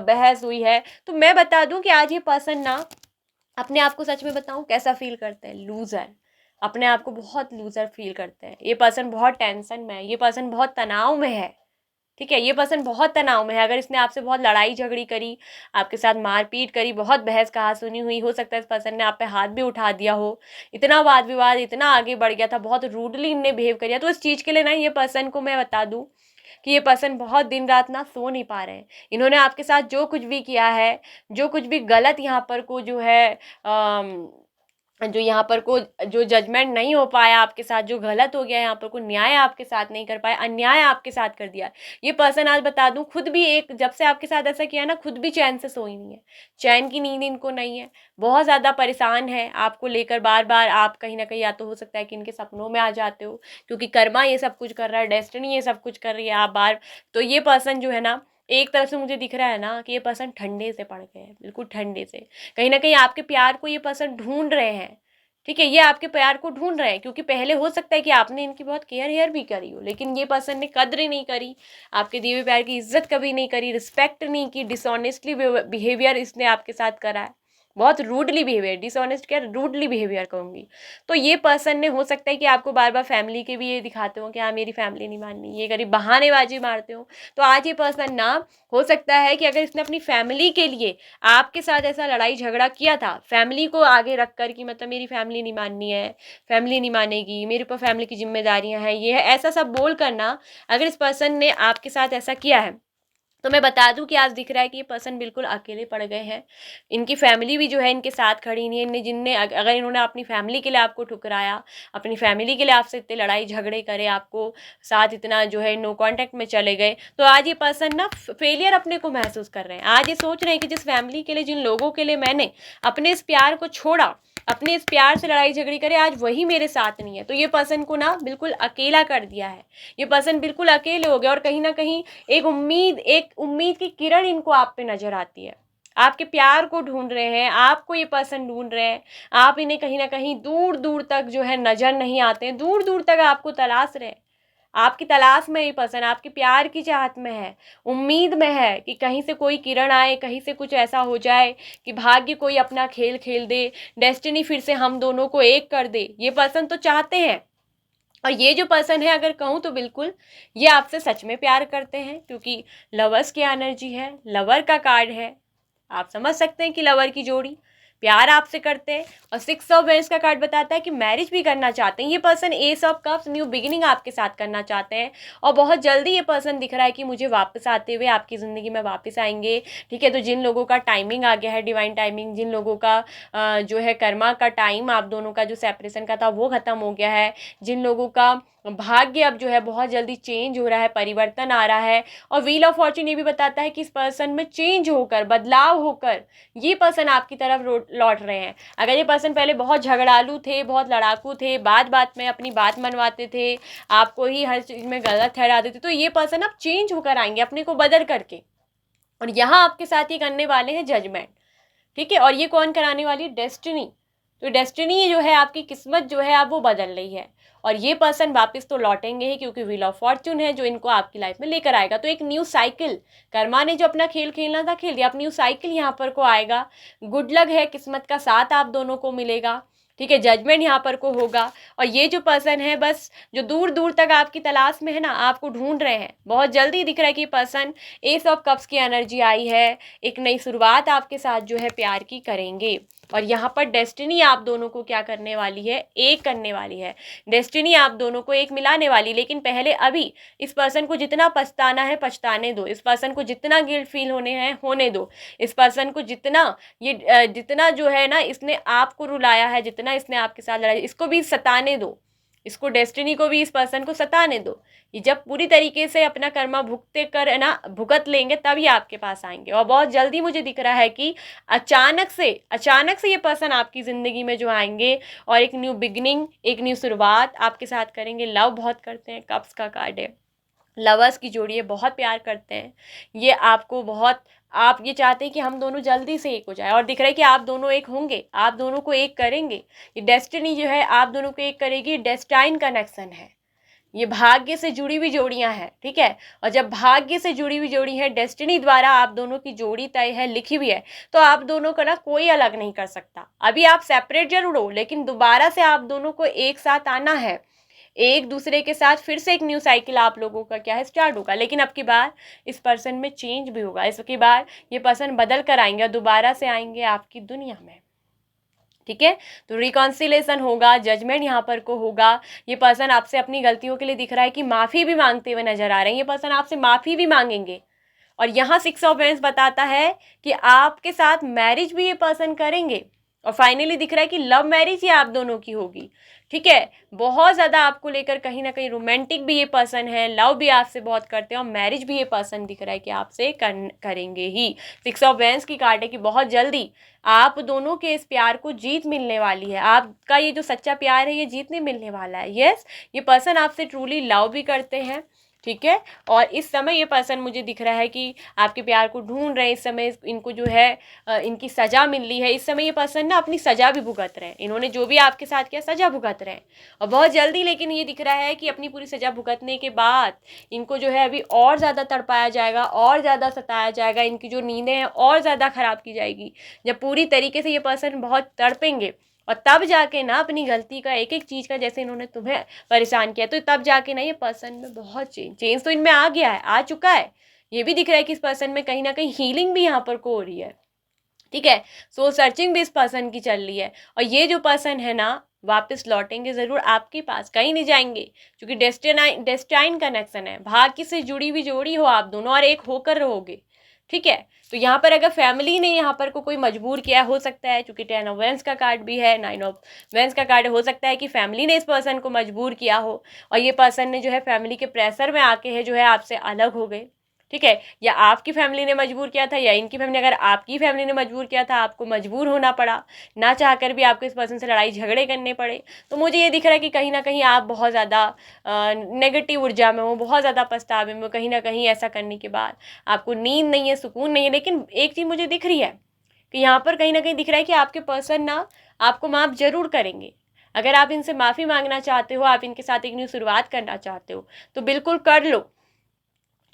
बहस हुई है, तो मैं बता दूं कि आज ये पर्सन ना अपने आप को, सच में बताऊं, कैसा फील करते हैं? लूज़र, अपने आप को बहुत लूज़र फील करते हैं। ये पर्सन बहुत टेंशन में है, ये पर्सन बहुत तनाव में है, ठीक है, ये पर्सन बहुत तनाव में है। अगर इसने आपसे बहुत लड़ाई झगड़ी करी, आपके साथ मारपीट करी, बहुत बहस कहा सुनी हुई, हो सकता है इस पर्सन ने आप पे हाथ भी उठा दिया हो, इतना वाद विवाद इतना आगे बढ़ गया था, बहुत रूडली इनने बिहेव किया, तो इस चीज़ के लिए ना ये पर्सन को मैं बता दूं कि ये पर्सन बहुत दिन रात ना सो नहीं पा रहे हैं। इन्होंने आपके साथ जो कुछ भी किया है, जो कुछ भी गलत यहाँ पर को जो है जो यहाँ पर को जो जजमेंट नहीं हो पाया आपके साथ, जो गलत हो गया यहाँ पर को न्याय आपके साथ नहीं कर पाया, अन्याय आपके साथ कर दिया, ये पर्सन आज बता दूं खुद भी, एक जब से आपके साथ ऐसा किया ना, खुद भी चैन से सोई नहीं है, चैन की नींद इनको नहीं है, बहुत ज़्यादा परेशान है आपको लेकर। बार बार आप कहीं ना कहीं, या तो हो सकता है कि इनके सपनों में आ जाते हो, क्योंकि कर्मा ये सब कुछ कर रहा है, डेस्टिनी ये सब कुछ कर रही है, आप बार, तो ये पर्सन जो है ना, एक तरफ से मुझे दिख रहा है ना कि ये पर्सन ठंडे से पड़ गए हैं, बिल्कुल ठंडे से। कहीं ना कहीं आपके प्यार को ये पर्सन ढूंढ रहे हैं, ठीक है, ये आपके प्यार को ढूंढ रहे हैं, क्योंकि पहले हो सकता है कि आपने इनकी बहुत केयर हेयर भी करी हो, लेकिन ये पर्सन ने कद्र ही नहीं करी, आपके दिए हुए प्यार की इज्जत कभी नहीं करी, रिस्पेक्ट नहीं की, डिसऑनेस्टली बिहेवियर इसने आपके साथ करा है, बहुत रूडली बिहेवियर, डिसऑनेस्ट क्या, रूडली बिहेवियर कहूँगी। तो ये पर्सन ने, हो सकता है कि आपको बार बार फैमिली के भी ये दिखाते हो कि हाँ मेरी फैमिली नहीं माननी, ये करीब बहानेबाजी मारते हो। तो आज ये पर्सन ना, हो सकता है कि अगर इसने अपनी फैमिली के लिए आपके साथ ऐसा लड़ाई झगड़ा किया था, फैमिली को आगे रख कर कि मतलब मेरी फैमिली नहीं माननी है, फैमिली नहीं मानेगी, मेरे ऊपर फैमिली की जिम्मेदारियां हैं, ये है, ऐसा सब बोल करना, अगर इस पर्सन ने आपके साथ ऐसा किया है, तो मैं बता दूं कि आज दिख रहा है कि ये पर्सन बिल्कुल अकेले पड़ गए हैं। इनकी फैमिली भी जो है इनके साथ खड़ी नहीं है। इनने जिनने अगर इन्होंने अपनी फैमिली के लिए आपको ठुकराया, अपनी फैमिली के लिए आपसे इतने लड़ाई झगड़े करे, आपको साथ इतना जो है नो कांटेक्ट में चले गए, तो आज ये पर्सन ना फेलियर अपने को महसूस कर रहे हैं। आज ये सोच रहे हैं कि जिस फैमिली के लिए, जिन लोगों के लिए मैंने अपने इस प्यार को छोड़ा, अपने इस प्यार से लड़ाई झगड़ी करे, आज वही मेरे साथ नहीं है। तो ये पर्सन को ना बिल्कुल अकेला कर दिया है, ये पर्सन बिल्कुल अकेले हो गया। और कहीं ना कहीं एक उम्मीद की किरण इनको आप पे नजर आती है, आपके प्यार को ढूंढ रहे हैं, आपको ये पर्सन ढूंढ रहे हैं, आप इन्हें कहीं ना कहीं दूर दूर तक जो है नजर नहीं आते हैं, दूर दूर तक आपको तलाश रहे हैं, आपकी तलाश में ये पर्सन, आपके प्यार की चाहत में है, उम्मीद में है कि कहीं से कोई किरण आए, कहीं से कुछ ऐसा हो जाए कि भाग्य कोई अपना खेल खेल दे, डेस्टिनी फिर से हम दोनों को एक कर दे। ये पर्सन तो चाहते हैं। और ये जो पर्सन है, अगर कहूँ तो बिल्कुल ये आपसे सच में प्यार करते हैं, क्योंकि लवर्स की एनर्जी है, लवर का कार्ड है, आप समझ सकते हैं कि लवर की जोड़ी प्यार आपसे करते हैं। और 6 ऑफ वेंस का कार्ड बताता है कि मैरिज भी करना चाहते हैं ये person. S of cups, new beginning आपके साथ करना चाहते हैं, और बहुत जल्दी ये पर्सन दिख रहा है कि मुझे वापस आते हुए आपकी ज़िंदगी में वापस आएंगे, ठीक है। तो जिन लोगों का टाइमिंग आ गया है, डिवाइन टाइमिंग, जिन लोगों का जो है कर्मा का टाइम, आप दोनों का जो सेपरेशन का था वो ख़त्म हो गया है, जिन लोगों का भाग्य अब जो है बहुत जल्दी चेंज हो रहा है, परिवर्तन आ रहा है। और व्हील ऑफ फॉर्च्यून ये भी बताता है कि इस पर्सन में चेंज होकर, बदलाव होकर ये पर्सन आपकी तरफ लौट रहे हैं। अगर ये पर्सन पहले बहुत झगड़ालू थे, बहुत लड़ाकू थे, बात बात में अपनी बात मनवाते थे, आपको ही हर चीज़ में गलत ठहरा देते, तो ये पर्सन अब चेंज होकर आएंगे अपने को बदल करके, और यहाँ आपके साथ ये करने वाले हैं जजमेंट। ठीक है, और ये कौन कराने वाली है? डेस्टिनी। तो डेस्टिनी जो है, आपकी किस्मत जो है अब वो बदल रही है, और ये पर्सन वापस तो लौटेंगे ही, क्योंकि व्हील ऑफ फॉर्च्यून है जो इनको आपकी लाइफ में लेकर आएगा। तो एक न्यू साइकिल, कर्मा ने जो अपना खेल खेलना था खेल दिया, अब न्यू साइकिल यहाँ पर को आएगा। गुड लक है, किस्मत का साथ आप दोनों को मिलेगा। ठीक है, जजमेंट यहाँ पर को होगा। और ये जो पर्सन है, बस जो दूर दूर तक आपकी तलाश में है ना, आपको ढूंढ रहे हैं, बहुत जल्दी दिख रहा है कि पर्सन एस ऑफ कप्स की एनर्जी आई है, एक नई शुरुआत आपके साथ जो है प्यार की करेंगे। और यहाँ पर डेस्टिनी आप दोनों को क्या करने वाली है? एक करने वाली है। डेस्टिनी आप दोनों को एक मिलाने वाली। लेकिन पहले अभी इस पर्सन को जितना पछताना है पछताने दो, इस पर्सन को जितना गिल्ट फील होने हैं होने दो, इस पर्सन को जितना जो है ना इसने आपको रुलाया है, जितना इसने आपके साथ लड़ाई, इसको भी सताने दो, इसको डेस्टिनी को भी इस पर्सन को सताने दो। ये जब पूरी तरीके से अपना कर्मा भुगत लेंगे तभी आपके पास आएंगे। और बहुत जल्दी मुझे दिख रहा है कि अचानक से ये पर्सन आपकी ज़िंदगी में जो आएंगे और एक न्यू बिगिनिंग, एक न्यू शुरुआत आपके साथ करेंगे। लव बहुत करते हैं, कप्स का कार्ड है, लवर्स की जोड़ी है, बहुत प्यार करते हैं ये आपको बहुत। आप ये चाहते हैं कि हम दोनों जल्दी से एक हो जाए, और दिख रहा है कि आप दोनों एक होंगे, आप दोनों को एक करेंगे। ये डेस्टिनी जो है आप दोनों को एक करेगी। डेस्टाइन कनेक्शन है, ये भाग्य से जुड़ी हुई जोड़ियां हैं। ठीक है, और जब भाग्य से जुड़ी हुई जोड़ी है, डेस्टिनी द्वारा आप दोनों की जोड़ी तय है, लिखी हुई है, तो आप दोनों का ना कोई अलग नहीं कर सकता। अभी आप सेपरेट जरूर हो, लेकिन दोबारा से आप दोनों को एक साथ आना है, एक दूसरे के साथ फिर से एक न्यू साइकिल आप लोगों का क्या है स्टार्ट होगा। लेकिन अब की बार इस पर्सन में चेंज भी होगा, इसकी बार ये पर्सन बदल कर आएंगे और दोबारा से आएंगे आपकी दुनिया में। ठीक है, तो रिकॉन्सिलेशन होगा, जजमेंट यहाँ पर को होगा। ये पर्सन आपसे अपनी गलतियों के लिए दिख रहा है कि माफ़ी भी मांगते हुए नजर आ रहे हैं, ये पर्सन आपसे माफ़ी भी मांगेंगे। और यहाँ 6 ऑफ वेंस बताता है कि आपके साथ मैरिज भी ये पर्सन करेंगे, और फाइनली दिख रहा है कि लव मैरिज ही आप दोनों की होगी। ठीक है, बहुत ज़्यादा आपको लेकर कहीं ना कहीं रोमांटिक भी ये पर्सन है, लव भी आपसे बहुत करते हैं, और मैरिज भी ये पर्सन दिख रहा है कि आपसे करेंगे ही। 6 ऑफ वेंस की कार्ड है कि बहुत जल्दी आप दोनों के इस प्यार को जीत मिलने वाली है। आपका ये जो सच्चा प्यार है ये जीतने मिलने वाला है। यस, ये पर्सन आपसे ट्रूली लव भी करते हैं। ठीक है, और इस समय ये पर्सन मुझे दिख रहा है कि आपके प्यार को ढूंढ रहे हैं। इस समय इनको जो है इनकी सज़ा मिल रही है। इस समय ये पर्सन ना अपनी सज़ा भी भुगत रहे हैं, इन्होंने जो भी आपके साथ किया सज़ा भुगत रहे हैं, और बहुत जल्दी। लेकिन ये दिख रहा है कि अपनी पूरी सज़ा भुगतने के बाद इनको जो है अभी और ज़्यादा तड़पाया जाएगा, और ज़्यादा सताया जाएगा, इनकी जो नींदें हैं और ज़्यादा ख़राब की जाएगी। जब पूरी तरीके से ये पर्सन बहुत तड़पेंगे, और तब जाके ना अपनी गलती का एक एक चीज़ का, जैसे इन्होंने तुम्हें परेशान किया, तो तब जाके ना ये पर्सन में बहुत चेंज तो इनमें आ गया है, आ चुका है। ये भी दिख रहा है कि इस पर्सन में कहीं ना कहीं हीलिंग भी यहाँ पर को हो रही है। ठीक है, सोल सर्चिंग भी इस पर्सन की चल रही है, और ये जो पर्सन है ना वापस लौटेंगे ज़रूर आपके पास, कहीं नहीं जाएंगे, क्योंकि डेस्टाइन कनेक्शन है, भाग्य से जुड़ी हुई जोड़ी हो आप दोनों, और एक होकर रहोगे। ठीक है, तो यहाँ पर अगर फैमिली ने यहाँ पर को कोई मजबूर किया, हो सकता है, क्योंकि 10 ऑफ वेंस का कार्ड भी है, 9 ऑफ वेंस का कार्ड, हो सकता है कि फैमिली ने इस पर्सन को मजबूर किया हो, और ये पर्सन ने जो है फैमिली के प्रेशर में आके है जो है आपसे अलग हो गए। ठीक है, या आपकी फैमिली ने मजबूर किया था, या इनकी फैमिली, अगर आपकी फैमिली ने मजबूर किया था, आपको मजबूर होना पड़ा, ना चाहकर भी आपको इस पर्सन से लड़ाई झगड़े करने पड़े। तो मुझे ये दिख रहा है कि कहीं ना कहीं आप बहुत ज़्यादा नेगेटिव ऊर्जा में हो, बहुत ज़्यादा पछतावे में हो, कहीं ना कहीं ऐसा करने के बाद आपको नींद नहीं है, सुकून नहीं है। लेकिन एक चीज़ मुझे दिख रही है कि यहाँ पर कहीं ना कहीं दिख रहा है कि आपके पर्सन ना आपको माफ़ ज़रूर करेंगे। अगर आप इनसे माफ़ी मांगना चाहते हो, आप इनके साथ एक न्यू शुरुआत करना चाहते हो, तो बिल्कुल कर लो,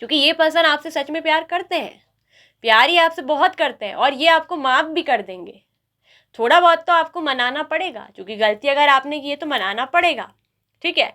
क्योंकि ये पर्सन आपसे सच में प्यार करते हैं, प्यार ही आपसे बहुत करते हैं, और ये आपको माफ़ भी कर देंगे। थोड़ा बहुत तो आपको मनाना पड़ेगा, क्योंकि गलती अगर आपने की है तो मनाना पड़ेगा। ठीक है,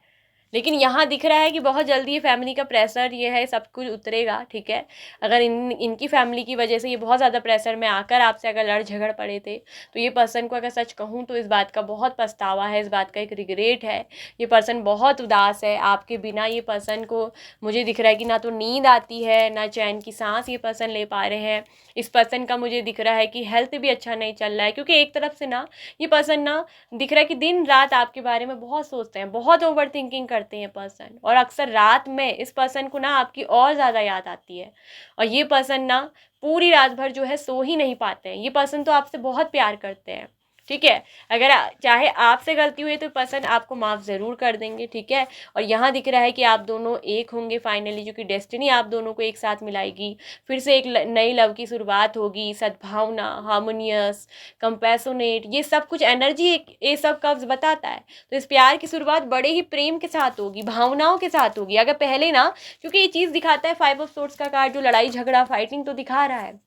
लेकिन यहाँ दिख रहा है कि बहुत जल्दी ये फैमिली का प्रेशर ये है सब कुछ उतरेगा। ठीक है, अगर इनकी फैमिली की वजह से ये बहुत ज़्यादा प्रेशर में आकर आपसे अगर लड़ झगड़ पड़े थे, तो ये पर्सन को अगर सच कहूँ तो इस बात का बहुत पछतावा है, इस बात का एक रिग्रेट है। ये पर्सन बहुत उदास है आपके बिना। ये पर्सन को मुझे दिख रहा है कि ना तो नींद आती है, ना चैन की सांस ये पर्सन ले पा रहे हैं। इस पर्सन का मुझे दिख रहा है कि हेल्थ भी अच्छा नहीं चल रहा है, क्योंकि एक तरफ से ना ये पर्सन ना दिख रहा है कि दिन रात आपके बारे में बहुत सोचते हैं, बहुत ओवर थिंकिंग करते हैं पर्सन, और अक्सर रात में इस पर्सन को ना आपकी और ज़्यादा याद आती है, और ये पर्सन ना पूरी रात भर जो है सो ही नहीं पाते हैं। ये पर्सन तो आपसे बहुत प्यार करते हैं, ठीक है। अगर चाहे आपसे गलती हुई तो पर्सन आपको माफ़ ज़रूर कर देंगे, ठीक है। और यहाँ दिख रहा है कि आप दोनों एक होंगे फाइनली, जो कि डेस्टिनी आप दोनों को एक साथ मिलाएगी। फिर से एक नई लव की शुरुआत होगी। सद्भावना, हार्मोनियस, कंपैशनेट, ये सब कुछ एनर्जी ये सब कब्ज बताता है। तो इस प्यार की शुरुआत बड़े ही प्रेम के साथ होगी, भावनाओं के साथ होगी। अगर पहले ना, क्योंकि ये चीज़ दिखाता है 5 ऑफ सोर्ड्स का कार्ड, जो लड़ाई झगड़ा फाइटिंग तो दिखा रहा है,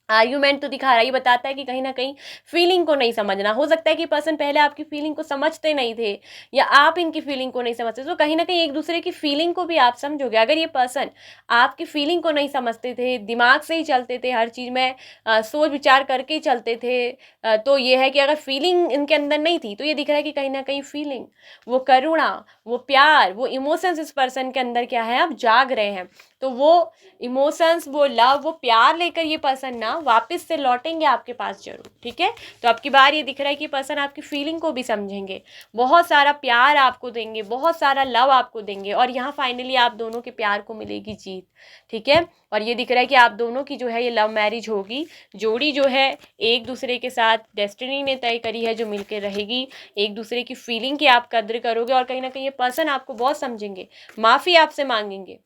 आर्ग्यूमेंट तो दिखा रहा है। ये बताता है कि कहीं ना कहीं फीलिंग को नहीं समझना। हो सकता है कि पर्सन पहले आपकी फीलिंग को समझते नहीं थे, या आप इनकी फीलिंग को नहीं समझते, तो कहीं ना कहीं एक दूसरे की फीलिंग को भी आप समझोगे। अगर ये पर्सन आपकी फीलिंग को नहीं समझते थे, दिमाग से ही चलते थे, हर चीज़ में सोच विचार करके ही चलते थे, तो ये है कि अगर फीलिंग इनके अंदर नहीं थी, तो ये दिख रहा है कि कहीं ना कहीं फीलिंग, वो करुणा, वो प्यार, वो इमोशंस इस पर्सन के अंदर क्या है, अब जाग रहे हैं। तो वो इमोशंस, वो लव, वो प्यार लेकर ये पर्सन ना वापस से लौटेंगे आपके पास जरूर, ठीक है। तो अब की बार ये दिख रहा है कि पर्सन आपकी फीलिंग को भी समझेंगे, बहुत सारा प्यार आपको देंगे, बहुत सारा लव आपको देंगे, और यहाँ फाइनली आप दोनों के प्यार को मिलेगी जीत, ठीक है। और ये दिख रहा है कि आप दोनों की जो है ये लव मैरिज होगी। जोड़ी जो है एक दूसरे के साथ डेस्टिनी ने तय करी है, जो मिलकर रहेगी। एक दूसरे की फीलिंग की आप कद्र करोगे, और कहीं ना कहीं ये पर्सन आपको बहुत समझेंगे, माफ़ी आपसे मांगेंगे,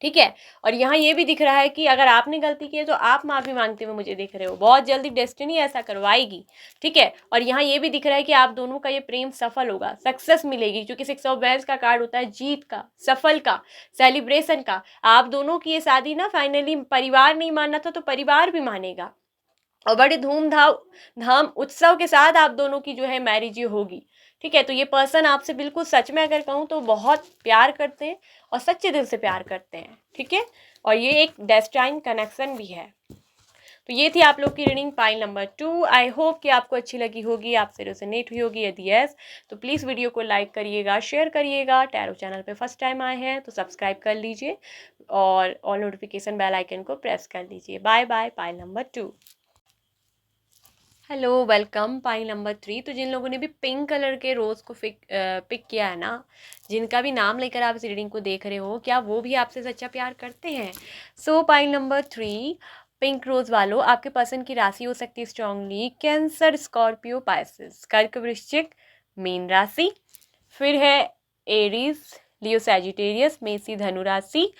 ठीक है। और यहाँ ये भी दिख रहा है कि अगर आपने गलती की है तो आप माफ़ी मांगते हुए मुझे देख रहे हो, बहुत जल्दी डेस्टिनी ऐसा करवाएगी, ठीक है। और यहाँ ये भी दिख रहा है कि आप दोनों का ये प्रेम सफल होगा, सक्सेस मिलेगी, क्योंकि 6 ऑफ वांड्स का कार्ड होता है जीत का, सफल का, सेलिब्रेशन का। आप दोनों की ये शादी ना फाइनली, परिवार नहीं मानना था तो परिवार भी मानेगा, और बड़े धाम उत्सव के साथ आप दोनों की जो है मैरिज होगी, ठीक है। तो ये पर्सन आपसे बिल्कुल सच में अगर कहूँ तो बहुत प्यार करते हैं, और सच्चे दिल से प्यार करते हैं, ठीक है। और ये एक डेस्टाइन कनेक्शन भी है। तो ये थी आप लोग की reading pile number 2। I hope कि आपको अच्छी लगी होगी, आपसे रेजोनेट हुई होगी। यदि यस तो प्लीज़ वीडियो को लाइक करिएगा, शेयर करिएगा। टैरो चैनल पे फर्स्ट टाइम आए हैं तो सब्सक्राइब कर लीजिए, और ऑल नोटिफिकेशन बेल आइकन को प्रेस कर लीजिए। Bye bye. Pile number 2। Hello, welcome pile number 3। तो जिन लोगों ने भी पिंक कलर के रोज़ को पिक किया है ना, जिनका भी नाम लेकर आप इस रीडिंग को देख रहे हो, क्या वो भी आपसे सच्चा प्यार करते हैं? So pile number 3, pink rose वालों, आपके पर्सन की राशि हो सकती है स्ट्रांगली कैंसर, स्कॉर्पियो, पाइसेस, कर्क, वृश्चिक, मीन राशि। फिर है एरीज, लियो, सैजिटेरियस, मेषी, धनु राशि,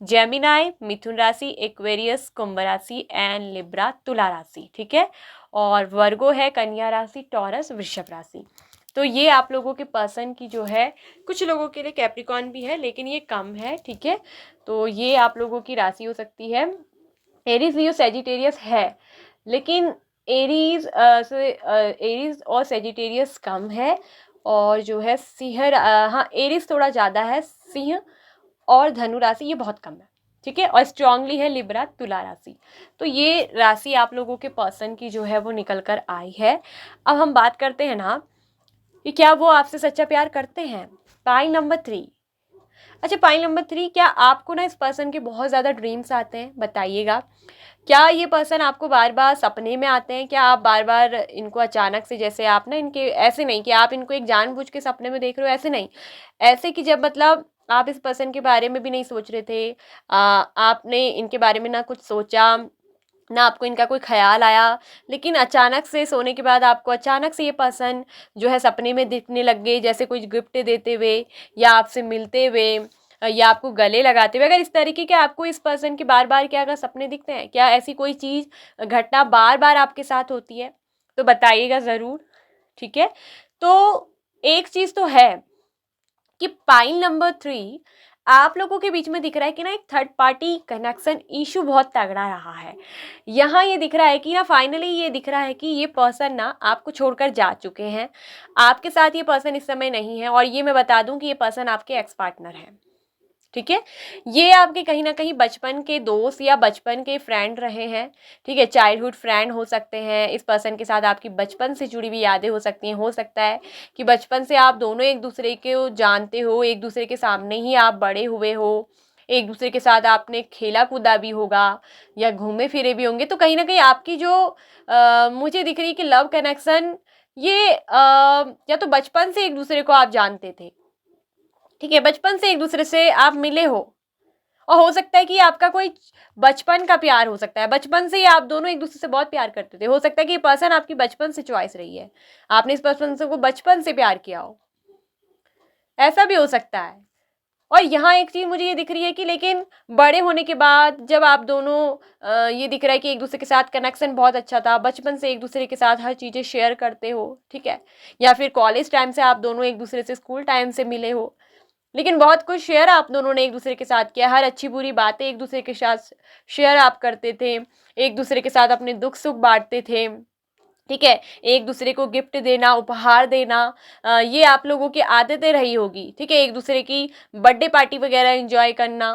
जेमिनाई, मिथुन राशि, एक्वेरियस, कुंभ राशि, एंड लिब्रा, तुला राशि, ठीक है। और वर्गो है कन्या राशि, टॉरस, वृषभ राशि। तो ये आप लोगों के पर्सन की जो है, कुछ लोगों के लिए कैप्रिकॉन भी है लेकिन ये कम है, ठीक है। तो ये आप लोगों की राशि हो सकती है। एरीज, लियो, सैजिटेरियस है, लेकिन एरीज एरीज और सैजिटेरियस कम है, और जो है सिंह, हाँ एरीज थोड़ा ज़्यादा है, सिंह और धनु राशि ये बहुत कम है, ठीक है। और स्ट्रांगली है लिब्रा, तुला राशि। तो ये राशि आप लोगों के पर्सन की जो है वो निकल कर आई है। अब हम बात करते हैं ना कि क्या वो आपसे सच्चा प्यार करते हैं। Pile number 3। अच्छा, पाइल नंबर 3, क्या आपको ना इस पर्सन के बहुत ज़्यादा ड्रीम्स आते हैं? बताइएगा। क्या ये पर्सन आपको बार बार सपने में आते हैं? क्या आप बार बार इनको अचानक से, जैसे आप ना इनके, ऐसे नहीं कि आप इनको एक जानबूझ के सपने में देख रहे हो, ऐसे नहीं, ऐसे कि जब मतलब आप इस पर्सन के बारे में भी नहीं सोच रहे थे, आपने इनके बारे में ना कुछ सोचा, ना आपको इनका कोई ख्याल आया, लेकिन अचानक से सोने के बाद आपको अचानक से ये पर्सन जो है सपने में दिखने लग गए, जैसे कुछ गिफ्ट देते हुए, या आपसे मिलते हुए, या आपको गले लगाते हुए। अगर इस तरीके के आपको इस पर्सन के बार बार क्या अगर सपने दिखते हैं, क्या ऐसी कोई चीज़, घटना बार बार आपके साथ होती है, तो बताइएगा ज़रूर, ठीक है। तो एक चीज़ तो है कि पाइल नंबर 3, आप लोगों के बीच में दिख रहा है कि ना एक थर्ड पार्टी कनेक्शन इशू बहुत तगड़ा रहा है। यहाँ ये दिख रहा है कि ना फाइनली ये दिख रहा है कि ये पर्सन ना आपको छोड़कर जा चुके हैं, आपके साथ ये पर्सन इस समय नहीं है। और ये मैं बता दूं कि ये पर्सन आपके एक्स पार्टनर है, ठीक है। ये आपके कहीं ना कहीं बचपन के दोस्त या बचपन के फ्रेंड रहे हैं, ठीक है, चाइल्डहुड फ्रेंड हो सकते हैं। इस पर्सन के साथ आपकी बचपन से जुड़ी हुई यादें हो सकती हैं। हो सकता है कि बचपन से आप दोनों एक दूसरे को जानते हो, एक दूसरे के सामने ही आप बड़े हुए हो, एक दूसरे के साथ आपने खेला कूदा भी होगा, या घूमे फिरे भी होंगे। तो कहीं ना कहीं आपकी जो मुझे दिख रही है कि लव कनेक्शन, ये या तो बचपन से एक दूसरे को आप जानते थे, ठीक है, बचपन से एक दूसरे से आप मिले हो, और हो सकता है कि आपका कोई बचपन का प्यार हो सकता है, बचपन से ही आप दोनों एक दूसरे से बहुत प्यार करते थे। हो सकता है कि ये पर्सन आपकी बचपन से चॉइस रही है, आपने इस पर्सन से को बचपन से प्यार किया हो, ऐसा भी हो सकता है। और यहाँ एक चीज मुझे ये दिख रही है कि लेकिन बड़े होने के बाद जब आप दोनों ये दिख रहा है कि एक दूसरे के साथ कनेक्शन बहुत अच्छा था, बचपन से एक दूसरे के साथ हर चीजें शेयर करते हो, ठीक है, या फिर कॉलेज टाइम से आप दोनों एक दूसरे से स्कूल टाइम से मिले हो, लेकिन बहुत कुछ शेयर आप दोनों ने एक दूसरे के साथ किया, हर अच्छी बुरी बातें एक दूसरे के साथ शेयर आप करते थे, एक दूसरे के साथ अपने दुख सुख बांटते थे, ठीक है, एक दूसरे को गिफ्ट देना, उपहार देना, ये आप लोगों की आदतें रही होगी, ठीक है, एक दूसरे की बर्थडे पार्टी वगैरह एंजॉय करना,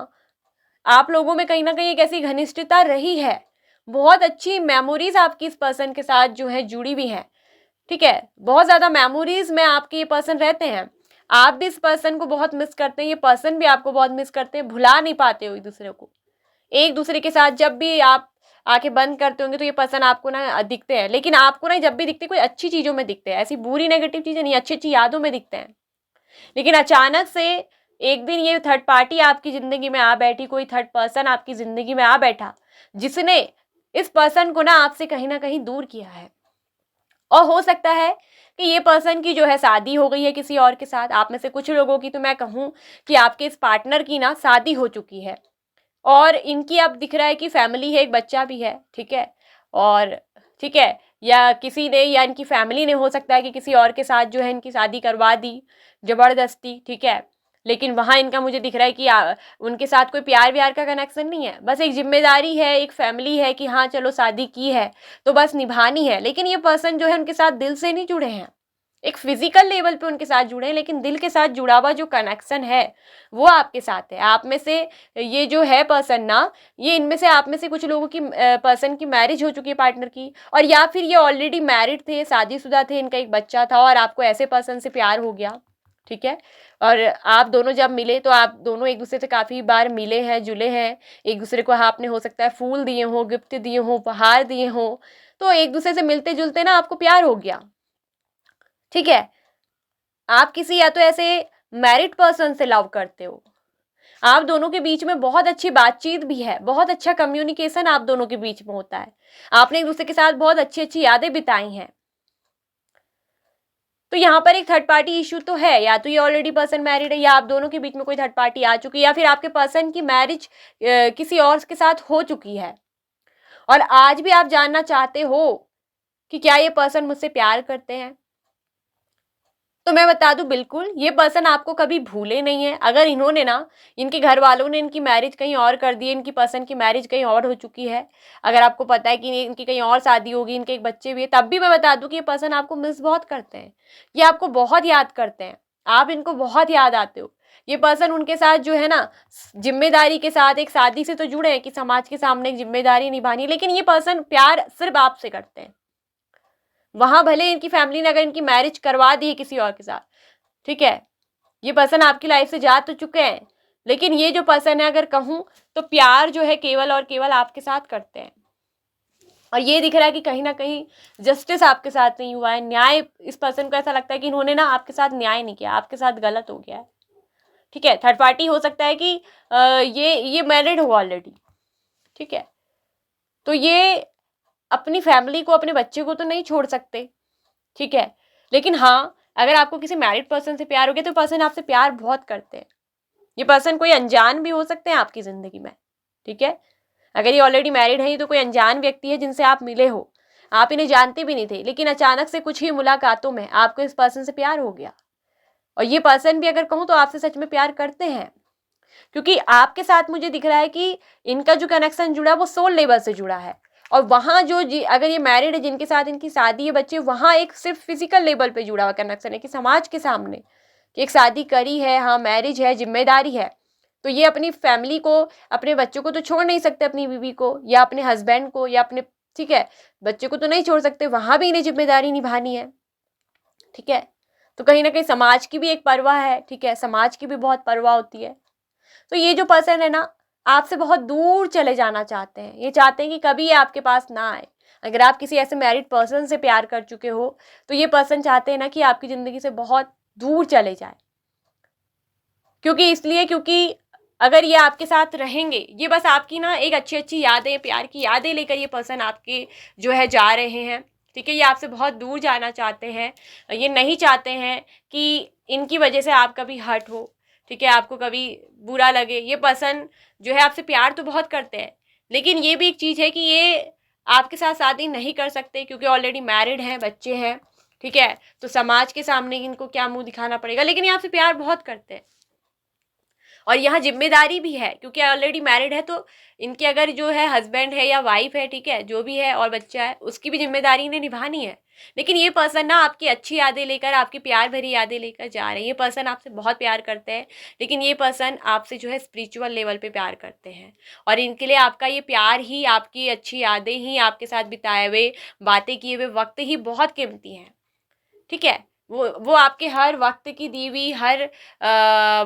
आप लोगों में कहीं ना कहीं एक ऐसी घनिष्ठता रही है, बहुत अच्छी मेमोरीज आपकी इस पर्सन के साथ जो है जुड़ी हुई है, ठीक है, बहुत ज़्यादा मेमोरीज में आपके ये पर्सन रहते हैं, आप भी इस पर्सन को बहुत मिस करते हैं, ये पर्सन भी आपको बहुत मिस करते हैं, भुला नहीं पाते हो एक दूसरे को, एक दूसरे के साथ जब भी आप आंखें बंद करते होंगे तो ये पर्सन आपको ना दिखते हैं, लेकिन आपको ना जब भी दिखते कोई अच्छी चीज़ों में दिखते हैं, ऐसी बुरी नेगेटिव चीज़ें नहीं, अच्छी अच्छी यादों में दिखते हैं। लेकिन अचानक से एक दिन ये थर्ड पार्टी आपकी ज़िंदगी में आ बैठी, कोई थर्ड पर्सन आपकी ज़िंदगी में आ बैठा, जिसने इस पर्सन को ना आपसे कहीं ना कहीं दूर किया है। और हो सकता है कि ये पर्सन की जो है शादी हो गई है किसी और के साथ, आप में से कुछ लोगों की तो मैं कहूँ कि आपके इस पार्टनर की ना शादी हो चुकी है, और इनकी अब दिख रहा है कि फैमिली है, एक बच्चा भी है, ठीक है, और ठीक है, या किसी ने या इनकी फैमिली ने हो सकता है कि किसी और के साथ जो है इनकी शादी करवा दी जबरदस्ती, ठीक है, लेकिन वहाँ इनका मुझे दिख रहा है कि उनके साथ कोई प्यार व्यार का कनेक्शन नहीं है, बस एक जिम्मेदारी है, एक फैमिली है कि हाँ चलो शादी की है तो बस निभानी है, लेकिन ये पर्सन जो है उनके साथ दिल से नहीं जुड़े हैं, एक फिजिकल लेवल पे उनके साथ जुड़े हैं, लेकिन दिल के साथ जुड़ा हुआ जो कनेक्शन है वो आपके साथ है। आप में से ये जो है पर्सन ना, ये इनमें से आप में से कुछ लोगों की पर्सन की मैरिज हो चुकी है पार्टनर की, और या फिर ये ऑलरेडी मैरिड थे, शादीशुदा थे, इनका एक बच्चा था और आपको ऐसे पर्सन से प्यार हो गया, ठीक है, और आप दोनों जब मिले तो आप दोनों एक दूसरे से काफ़ी बार मिले हैं, जुले हैं, एक दूसरे को आपने हो सकता है फूल दिए हो, गिफ्ट दिए हो, उपहार दिए हो, तो एक दूसरे से मिलते जुलते ना आपको प्यार हो गया, ठीक है, आप किसी या तो ऐसे मैरिड पर्सन से लव करते हो, आप दोनों के बीच में बहुत अच्छी बातचीत भी है, बहुत अच्छा कम्युनिकेशन आप दोनों के बीच में होता है, आपने एक दूसरे के साथ बहुत अच्छी अच्छी यादें बिताई हैं। तो यहाँ पर एक थर्ड पार्टी इशू तो है, या तो ये ऑलरेडी पर्सन मैरिड है, या आप दोनों के बीच में कोई थर्ड पार्टी आ चुकी है, या फिर आपके पर्सन की मैरिज किसी और के साथ हो चुकी है, और आज भी आप जानना चाहते हो कि क्या ये पर्सन मुझसे प्यार करते हैं। तो मैं बता दूं, बिल्कुल ये पर्सन आपको कभी भूले नहीं है। अगर इन्होंने ना, इनके घर वालों ने इनकी मैरिज कहीं और कर दी है, इनकी पर्सन की मैरिज कहीं और हो चुकी है, अगर आपको पता है कि इनकी कहीं और शादी होगी, इनके एक बच्चे भी है, तब भी मैं बता दूं कि ये पर्सन आपको मिस बहुत करते हैं, ये आपको बहुत याद करते हैं, आप इनको बहुत याद आते हो। ये पर्सन उनके साथ जो है ना जिम्मेदारी के साथ, एक शादी से तो जुड़े हैं कि समाज के सामने एक जिम्मेदारी निभानी, लेकिन ये पर्सन प्यार सिर्फ आपसे करते हैं। वहां भले इनकी फैमिली ने अगर इनकी मैरिज करवा दी है किसी और के साथ, ठीक है, ये पर्सन आपकी लाइफ से जा तो चुके हैं, लेकिन ये जो पर्सन है अगर कहूं तो प्यार जो है केवल और केवल आपके साथ करते हैं। और ये दिख रहा है कि कहीं ना कहीं जस्टिस आपके साथ नहीं हुआ है, न्याय, इस पर्सन को ऐसा लगता है कि इन्होंने ना आपके साथ न्याय नहीं किया, आपके साथ गलत हो गया है, ठीक है। थर्ड पार्टी हो सकता है कि ये मैरिड हो ऑलरेडी, ठीक है, तो ये अपनी फैमिली को, अपने बच्चे को तो नहीं छोड़ सकते, ठीक है, लेकिन हाँ अगर आपको किसी मैरिड पर्सन से प्यार हो गया तो पर्सन आपसे प्यार बहुत करते हैं। ये पर्सन कोई अनजान भी हो सकते हैं आपकी ज़िंदगी में, ठीक है, अगर ये ऑलरेडी मैरिड है तो कोई अनजान व्यक्ति है जिनसे आप मिले हो, आप इन्हें जानते भी नहीं थे, लेकिन अचानक से कुछ ही मुलाकातों में आपको इस पर्सन से प्यार हो गया, और ये पर्सन भी अगर कहूँ तो आपसे सच में प्यार करते हैं, क्योंकि आपके साथ मुझे दिख रहा है कि इनका जो कनेक्शन जुड़ा वो सोल लेवल से जुड़ा है, और वहाँ जो अगर ये मैरिड है, जिनके साथ इनकी शादी है, बच्चे, वहाँ एक सिर्फ फिजिकल लेवल पे जुड़ा हुआ कनेक्शन है कि समाज के सामने कि एक शादी करी है, हाँ मैरिज है, जिम्मेदारी है, तो ये अपनी फैमिली को, अपने बच्चों को तो छोड़ नहीं सकते, अपनी बीवी को या अपने हस्बैंड को या अपने, ठीक है, बच्चे को तो नहीं छोड़ सकते, वहाँ भी इन्हें जिम्मेदारी निभानी है, ठीक है, तो कहीं ना कहीं समाज की भी एक परवाह है, ठीक है, समाज की भी बहुत परवाह होती है। तो ये जो पर्सन है ना, आपसे बहुत दूर चले जाना चाहते हैं, ये चाहते हैं कि कभी ये आपके पास ना आए। अगर आप किसी ऐसे मैरिड पर्सन से प्यार कर चुके हो तो ये पर्सन चाहते हैं ना कि आपकी ज़िंदगी से बहुत दूर चले जाए, क्योंकि इसलिए क्योंकि अगर ये आपके साथ रहेंगे, ये बस आपकी ना एक अच्छी अच्छी यादें, प्यार की यादें लेकर ये पर्सन आपके जो है जा रहे हैं, ठीक है। ये आपसे बहुत दूर जाना चाहते हैं, ये नहीं चाहते हैं कि इनकी वजह से आप कभी हर्ट हो, ठीक है, आपको कभी बुरा लगे। ये पर्सन जो है आपसे प्यार तो बहुत करते हैं, लेकिन ये भी एक चीज़ है कि ये आपके साथ शादी नहीं कर सकते क्योंकि ऑलरेडी मैरिड हैं, बच्चे हैं, ठीक है। तो समाज के सामने इनको क्या मुंह दिखाना पड़ेगा, लेकिन ये आपसे प्यार बहुत करते हैं। और यहाँ जिम्मेदारी भी है क्योंकि ऑलरेडी मैरिड है, तो इनके अगर जो है हस्बैंड है या वाइफ है, ठीक है, जो भी है और बच्चा है, उसकी भी जिम्मेदारी इन्हें निभानी है। लेकिन ये पर्सन ना आपकी अच्छी यादें लेकर, आपकी प्यार भरी यादें लेकर जा रहे हैं। ये पर्सन आपसे बहुत प्यार करते हैं, लेकिन ये पर्सन आपसे जो है स्पिरिचुअल लेवल पे प्यार करते हैं। और इनके लिए आपका ये प्यार ही, आपकी अच्छी यादें ही, आपके साथ बिताए हुए, बातें किए हुए वक्त ही बहुत कीमती हैं, ठीक है। वो आपके हर वक्त की दी हुई हर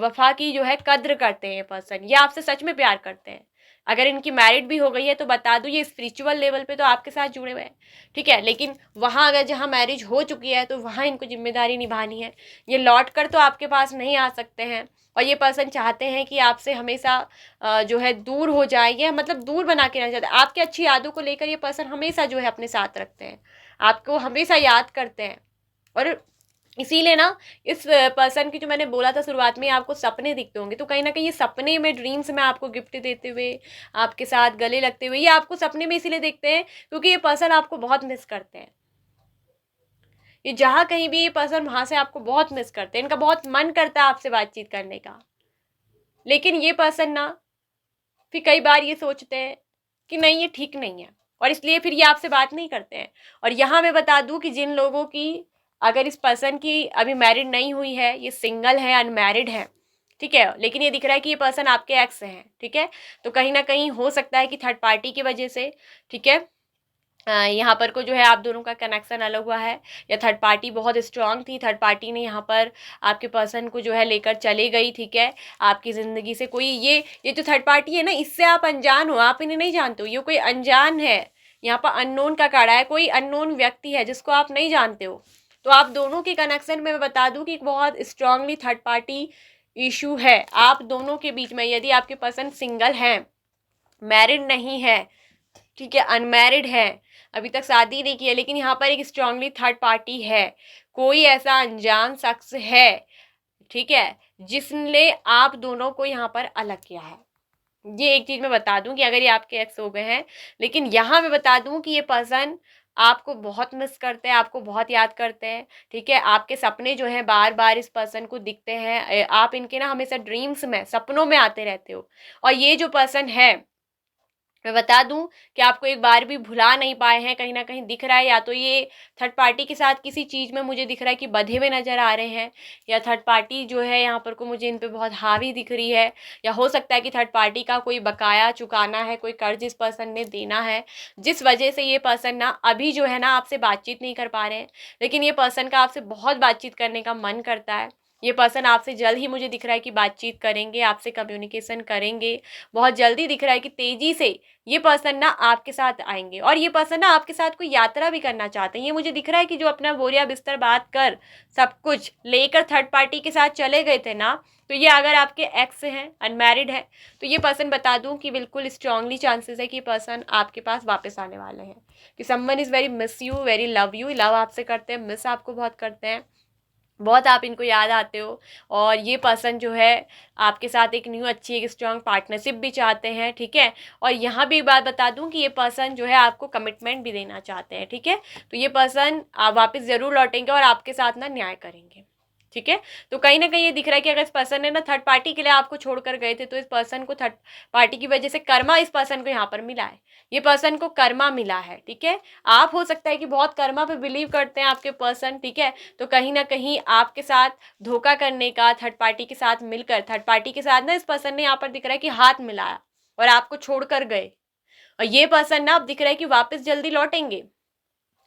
वफा की जो है कद्र करते हैं। ये पर्सन ये आपसे सच में प्यार करते हैं। अगर इनकी मैरिड भी हो गई है तो बता दूं, ये स्पिरिचुअल लेवल पे तो आपके साथ जुड़े हुए हैं, ठीक है। लेकिन वहाँ अगर जहाँ मैरिज हो चुकी है तो वहाँ इनको जिम्मेदारी निभानी है। ये लौट कर तो आपके पास नहीं आ सकते हैं। और ये पर्सन चाहते हैं कि आपसे हमेशा जो है दूर हो जाए, ये मतलब दूर बना के रहना चाहते हैं। आपकी अच्छी यादों को लेकर ये पर्सन हमेशा जो है अपने साथ रखते हैं, आपको हमेशा याद करते हैं। और इसीलिए ना इस पर्सन की, जो मैंने बोला था शुरुआत में, आपको सपने दिखते होंगे, तो कहीं ना कहीं ये सपने में, ड्रीम्स में आपको गिफ्ट देते हुए, आपके साथ गले लगते हुए, ये आपको सपने में इसीलिए देखते हैं क्योंकि ये पर्सन आपको बहुत मिस करते हैं। ये जहाँ कहीं भी ये पर्सन, वहाँ से आपको बहुत मिस करते हैं। इनका बहुत मन करता है आपसे बातचीत करने का, लेकिन ये पर्सन ना फिर कई बार ये सोचते हैं कि नहीं, ये ठीक नहीं है, और इसलिए फिर ये आपसे बात नहीं करते हैं। और यहाँ मैं बता दूं कि जिन लोगों की, अगर इस पर्सन की अभी मैरिड नहीं हुई है, ये सिंगल है, अनमैरिड है, ठीक है, लेकिन ये दिख रहा है कि ये पर्सन आपके एक्स हैं, ठीक है, तो कहीं ना कहीं हो सकता है कि थर्ड पार्टी की वजह से, ठीक है, यहाँ पर को जो है आप दोनों का कनेक्शन अलग हुआ है, या थर्ड पार्टी बहुत स्ट्रांग थी, थर्ड पार्टी ने यहाँ पर आपके पर्सन को जो है लेकर चले गई, ठीक है, आपकी ज़िंदगी से। कोई ये जो थर्ड पार्टी है ना, इससे आप अनजान हो, आप इन्हें नहीं जानते हो, ये कोई अनजान है। यहाँ पर अननोन का कार्ड है, कोई अननोन व्यक्ति है जिसको आप नहीं जानते हो। तो आप दोनों के कनेक्शन में मैं बता दूँ कि बहुत स्ट्रांगली थर्ड पार्टी इशू है आप दोनों के बीच में। यदि आपके पर्सन सिंगल हैं, मैरिड नहीं है, ठीक है, अनमैरिड है, अभी तक शादी नहीं की है, लेकिन यहाँ पर एक स्ट्रांगली थर्ड पार्टी है, कोई ऐसा अनजान शख्स है, ठीक है, जिसने आप दोनों को यहाँ पर अलग किया है। ये एक चीज़ मैं बता दूं कि अगर ये आपके एक्स हो गए हैं, लेकिन यहाँ मैं बता दूं कि ये पर्सन आपको बहुत मिस करते हैं, आपको बहुत याद करते हैं, ठीक है। आपके सपने जो हैं बार बार इस पर्सन को दिखते हैं, आप इनके ना हमेशा ड्रीम्स में, सपनों में आते रहते हो। और ये जो पर्सन है, मैं बता दूं कि आपको एक बार भी भुला नहीं पाए हैं। कहीं ना कहीं दिख रहा है, या तो ये थर्ड पार्टी के साथ किसी चीज़ में मुझे दिख रहा है कि बंधे हुए नज़र आ रहे हैं, या थर्ड पार्टी जो है यहाँ पर को मुझे इन पे बहुत हावी दिख रही है, या हो सकता है कि थर्ड पार्टी का कोई बकाया चुकाना है, कोई कर्ज इस पर्सन ने देना है, जिस वजह से ये पर्सन ना अभी जो है ना आपसे बातचीत नहीं कर पा रहे हैं। लेकिन ये पर्सन का आपसे बहुत बातचीत करने का मन करता है। ये पर्सन आपसे जल्द ही मुझे दिख रहा है कि बातचीत करेंगे, आपसे कम्युनिकेशन करेंगे, बहुत जल्दी दिख रहा है कि तेज़ी से ये पर्सन ना आपके साथ आएंगे। और ये पर्सन ना आपके साथ कोई यात्रा भी करना चाहते हैं। ये मुझे दिख रहा है कि जो अपना बोरिया बिस्तर बात कर, सब कुछ लेकर थर्ड पार्टी के साथ चले गए थे ना, तो ये अगर आपके एक्स हैं, अनमैरिड है, तो ये पर्सन बता दूं कि बिल्कुल स्ट्रांगली चांसेस है कि ये पर्सन आपके पास वापस आने वाले हैं। कि someone is very miss you, very love you, love आपसे करते हैं, मिस आपको बहुत करते हैं, बहुत आप इनको याद आते हो। और ये पर्सन जो है आपके साथ एक न्यू अच्छी एक स्ट्रांग पार्टनरशिप भी चाहते हैं, ठीक है। और यहाँ भी एक बात बता दूं कि ये पर्सन जो है आपको कमिटमेंट भी देना चाहते हैं, ठीक है। तो ये पर्सन आप वापस ज़रूर लौटेंगे और आपके साथ ना न्याय करेंगे, ठीक है। तो कहीं ना कहीं ये दिख रहा है कि अगर इस पर्सन ने ना थर्ड पार्टी के लिए आपको छोड़कर गए थे, तो इस पर्सन को थर्ड पार्टी की वजह से कर्मा इस पर्सन को यहाँ पर मिला है। ये पर्सन को कर्मा मिला है, ठीक है। आप हो सकता है कि बहुत कर्मा पे बिलीव करते हैं आपके पर्सन, ठीक है। तो कहीं ना कहीं आपके साथ धोखा करने का, थर्ड पार्टी के साथ मिलकर, थर्ड पार्टी के साथ ना इस पर्सन ने यहाँ पर दिख रहा है कि हाथ मिलाया और आपको छोड़कर गए। और ये पर्सन ना अब दिख रहा है कि वापस जल्दी लौटेंगे,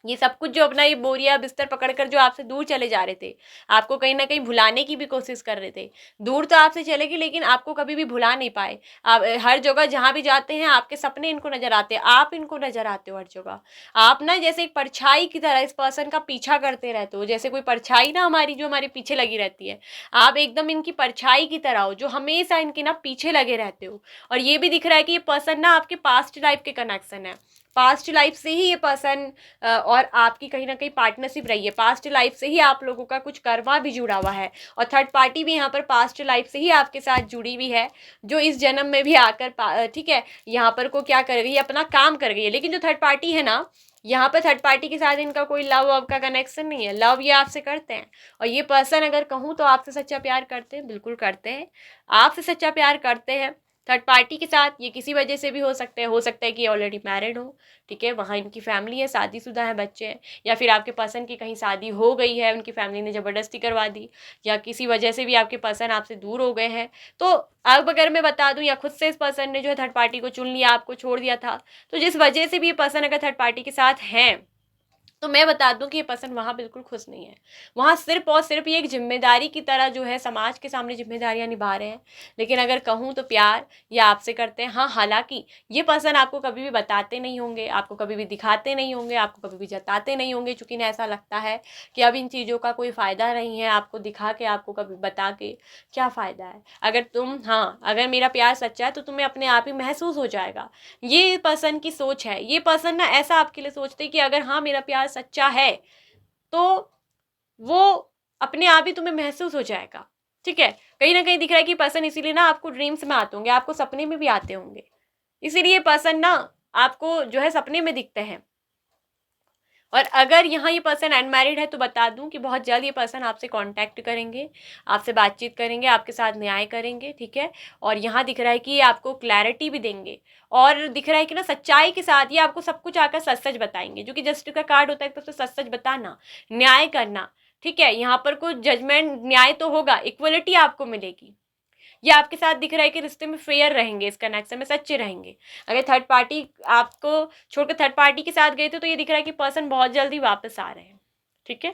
ये सब कुछ जो अपना ये बोरिया बिस्तर पकड़कर जो आपसे दूर चले जा रहे थे, आपको कहीं ना कहीं भुलाने की भी कोशिश कर रहे थे, दूर तो आपसे चले गए लेकिन आपको कभी भी भुला नहीं पाए। आप हर जगह जहाँ भी जाते हैं आपके सपने इनको नजर आते हैं, आप इनको नजर आते हो हर जगह। आप ना जैसे एक परछाई की तरह इस पर्सन का पीछा करते रहते हो, जैसे कोई परछाई ना हमारी जो हमारे पीछे लगी रहती है, आप एकदम इनकी परछाई की तरह हो जो हमेशा इनके ना पीछे लगे रहते हो। और ये भी दिख रहा है कि ये पर्सन ना आपके पास्ट लाइफ के कनेक्शन है, पास्ट लाइफ से ही ये पर्सन और आपकी कहीं ना कहीं पार्टनरशिप रही है, पास्ट लाइफ से ही आप लोगों का कुछ कर्मा भी जुड़ा हुआ है। और थर्ड पार्टी भी यहाँ पर पास्ट लाइफ से ही आपके साथ जुड़ी हुई है, जो इस जन्म में भी आकर ठीक है यहाँ पर को क्या कर गई है, अपना काम कर गई है। लेकिन जो थर्ड पार्टी है ना, यहाँ पर थर्ड पार्टी के साथ इनका कोई लव वव का कनेक्शन नहीं है, लव ये आपसे करते हैं। और ये पर्सन अगर कहूँ तो आपसे सच्चा प्यार करते हैं, बिल्कुल करते हैं, आपसे सच्चा प्यार करते हैं। थर्ड पार्टी के साथ ये किसी वजह से भी हो सकता है कि ऑलरेडी मैरिड हो, ठीक है, वहाँ इनकी फैमिली है, शादीशुदा है, बच्चे हैं, या फिर आपके पर्सन की कहीं शादी हो गई है, उनकी फैमिली ने ज़बरदस्ती करवा दी, या किसी वजह से भी आपके पर्सन आपसे दूर हो गए हैं। तो अब अगर मैं बता दूं, या खुद से इस पर्सन ने जो है थर्ड पार्टी को चुन लिया, आपको छोड़ दिया था, तो जिस वजह से भी ये पर्सन अगर थर्ड पार्टी के साथ हैं, तो मैं बता दूं कि ये पर्सन वहाँ बिल्कुल खुश नहीं है। वहाँ सिर्फ और सिर्फ ये एक जिम्मेदारी की तरह जो है समाज के सामने जिम्मेदारियां निभा रहे हैं। लेकिन अगर कहूँ तो प्यार ये आपसे करते हैं। हाँ, हालांकि ये पर्सन आपको कभी भी बताते नहीं होंगे, आपको कभी भी दिखाते नहीं होंगे, आपको कभी भी जताते नहीं होंगे, चूँकि इन्हें ऐसा लगता है कि अब इन चीज़ों का कोई फ़ायदा नहीं है, आपको दिखा के, आपको कभी बता के क्या फ़ायदा है। अगर मेरा प्यार सच्चा है तो तुम्हें अपने आप ही महसूस हो जाएगा। ये पर्सन की सोच है। ये पर्सन ना ऐसा आपके लिए सोचते हैं कि अगर हाँ मेरा प्यार सच्चा है तो वो अपने आप ही तुम्हें महसूस हो जाएगा, ठीक है। कहीं ना कहीं दिख रहा है कि पर्सन इसीलिए ना आपको ड्रीम्स में आते होंगे, आपको सपने में भी आते होंगे, इसीलिए पर्सन ना आपको जो है सपने में दिखते हैं। और अगर यहाँ ये पर्सन अनमैरिड है तो बता दूं कि बहुत जल्द ये पर्सन आपसे कांटेक्ट करेंगे, आपसे बातचीत करेंगे, आपके साथ न्याय करेंगे, ठीक है। और यहाँ दिख रहा है कि ये आपको क्लैरिटी भी देंगे, और दिख रहा है कि ना सच्चाई के साथ ये आपको सब कुछ आकर सच सच बताएंगे, जो कि जस्ट का कार्ड होता है तो सच सच बताना, न्याय करना, ठीक है। यहाँ पर कोई जजमेंट न्याय तो होगा, इक्वलिटी आपको मिलेगी। ये आपके साथ दिख रहा है कि रिश्ते में फेयर रहेंगे, इस कनेक्शन में सच्चे रहेंगे। अगर थर्ड पार्टी आपको छोड़कर थर्ड पार्टी के साथ गए थे तो ये दिख रहा है कि पर्सन बहुत जल्दी वापस आ रहे हैं, ठीक है।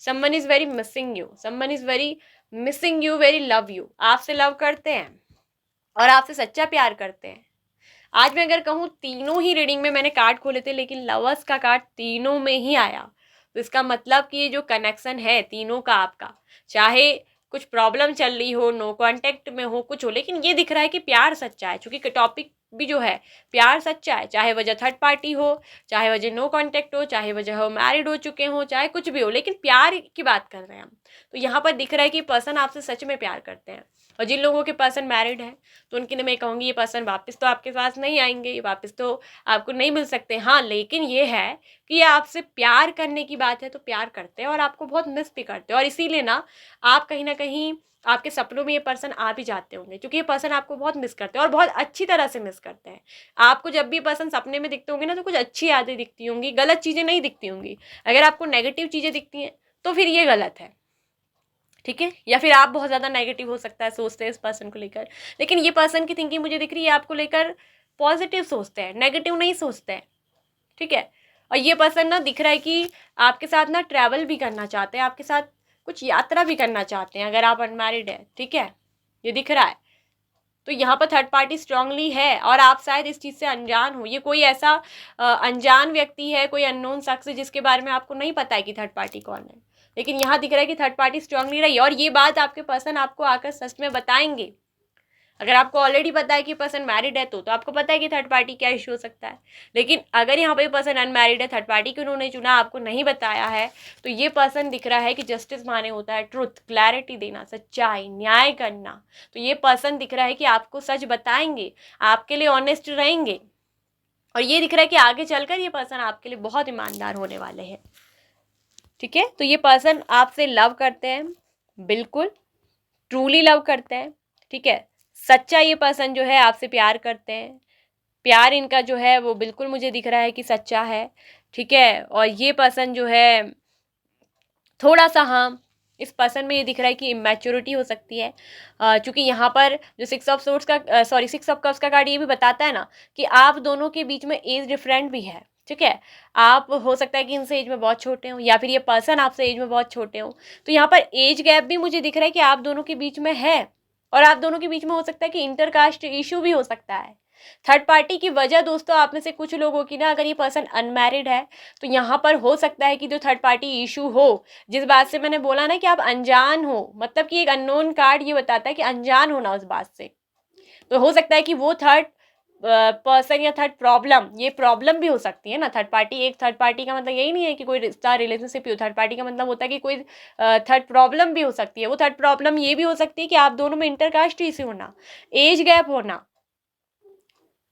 Someone is very missing you, someone is very missing you, very love you, आपसे लव करते हैं और आपसे सच्चा प्यार करते हैं। आज मैं अगर कहूँ तीनों ही रीडिंग में मैंने कार्ड खोले थे लेकिन लवर्स का कार्ड तीनों में ही आया, तो इसका मतलब कि ये जो कनेक्शन है तीनों का आपका, चाहे कुछ प्रॉब्लम चल रही हो, नो कांटेक्ट में हो, कुछ हो, लेकिन ये दिख रहा है कि प्यार सच्चा है। क्योंकि टॉपिक भी जो है प्यार सच्चा है, चाहे वजह थर्ड पार्टी हो, चाहे वजह नो कांटेक्ट हो, चाहे वजह हो मैरिड हो चुके हो, चाहे कुछ भी हो, लेकिन प्यार की बात कर रहे हैं हम। तो यहाँ पर दिख रहा है कि पर्सन आपसे सच में प्यार करते हैं। और जिन लोगों के पर्सन मैरिड हैं तो उनके लिए मैं कहूँगी ये पर्सन वापस तो आपके पास नहीं आएंगे, ये वापस तो आपको नहीं मिल सकते। हाँ, लेकिन ये है कि ये आपसे प्यार करने की बात है तो प्यार करते हैं और आपको बहुत मिस भी करते हैं। और इसीलिए ना आप कहीं ना कहीं आपके सपनों में ये पर्सन आ भी जाते होंगे, क्योंकि ये पर्सन आपको बहुत मिस करते हैं और बहुत अच्छी तरह से मिस करते हैं। आपको जब भी पर्सन सपने में दिखते होंगे ना तो कुछ अच्छी यादें दिखती होंगी, गलत चीज़ें नहीं दिखती होंगी। अगर आपको नेगेटिव चीज़ें दिखती हैं तो फिर ये गलत है, ठीक है। या फिर आप बहुत ज़्यादा नेगेटिव हो सकता है सोचते हैं इस पर्सन को लेकर, लेकिन ये पर्सन की थिंकिंग मुझे दिख रही है आपको लेकर पॉजिटिव सोचते हैं, नेगेटिव नहीं सोचते हैं, ठीक है। और ये पर्सन ना दिख रहा है कि आपके साथ ना ट्रैवल भी करना चाहते हैं, आपके साथ कुछ यात्रा भी करना चाहते हैं अगर आप अनमैरिड है, ठीक है, ये दिख रहा है। तो यहाँ पर थर्ड पार्टी स्ट्रांगली है और आप शायद इस चीज़ से अनजान हो। ये कोई ऐसा अनजान व्यक्ति है, कोई अननोन शख्स जिसके बारे में आपको नहीं पता है कि थर्ड पार्टी कौन है, लेकिन यहाँ दिख रहा है कि थर्ड पार्टी स्ट्रांगली रही। और ये बात आपके पर्सन आपको आकर सच में बताएंगे। अगर आपको ऑलरेडी पता है कि पर्सन मैरिड है तो आपको पता है कि थर्ड पार्टी क्या इशू हो सकता है। लेकिन अगर यहाँ पे पर्सन अनमैरिड है, थर्ड पार्टी क्यों उन्होंने चुना आपको नहीं बताया है, तो ये पर्सन दिख रहा है कि जस्टिस माने होता है ट्रुथ, क्लैरिटी देना, सच्चाई, न्याय करना। तो ये पर्सन दिख रहा है कि आपको सच बताएंगे, आपके लिए ऑनेस्ट रहेंगे। और ये दिख रहा है कि आगे चलकर ये पर्सन आपके लिए बहुत ईमानदार होने वाले हैं, ठीक है। तो ये पर्सन आपसे लव करते हैं, बिल्कुल ट्रूली लव करते हैं, ठीक है। सच्चा ये पर्सन जो है आपसे प्यार करते हैं, प्यार इनका जो है वो बिल्कुल मुझे दिख रहा है कि सच्चा है, ठीक है। और ये पर्सन जो है थोड़ा सा, हाँ, इस पर्सन में ये दिख रहा है कि इमेच्योरिटी हो सकती है, क्योंकि यहाँ पर जो सिक्स ऑफ कप्स का कार्ड ये भी बताता है ना कि आप दोनों के बीच में एज डिफरेंट भी है, ठीक है। आप हो सकता है कि इनसे एज में बहुत छोटे हों, या फिर ये पर्सन आपसे एज में बहुत छोटे हों। तो यहाँ पर एज गैप भी मुझे दिख रहा है कि आप दोनों के बीच में है, और आप दोनों के बीच में हो सकता है कि इंटरकास्ट इशू भी हो सकता है। थर्ड पार्टी की वजह दोस्तों, आप में से कुछ लोगों की ना, अगर ये पर्सन अनमैरिड है तो यहाँ पर हो सकता है कि जो थर्ड पार्टी इशू हो, जिस बात से मैंने बोला ना कि आप अनजान हो, मतलब कि एक अननोन कार्ड ये बताता है कि अनजान होना उस बात से। तो हो सकता है कि वो थर्ड पर्सन या थर्ड प्रॉब्लम, ये प्रॉब्लम भी हो सकती है ना। थर्ड पार्टी, एक थर्ड पार्टी का मतलब यही नहीं है कि कोई रिश्ता रिलेशनशिप ही हो। थर्ड पार्टी का मतलब होता है कि कोई थर्ड प्रॉब्लम भी हो सकती है। वो थर्ड प्रॉब्लम ये भी हो सकती है कि आप दोनों में इंटरकास्ट इशू होना, एज गैप होना,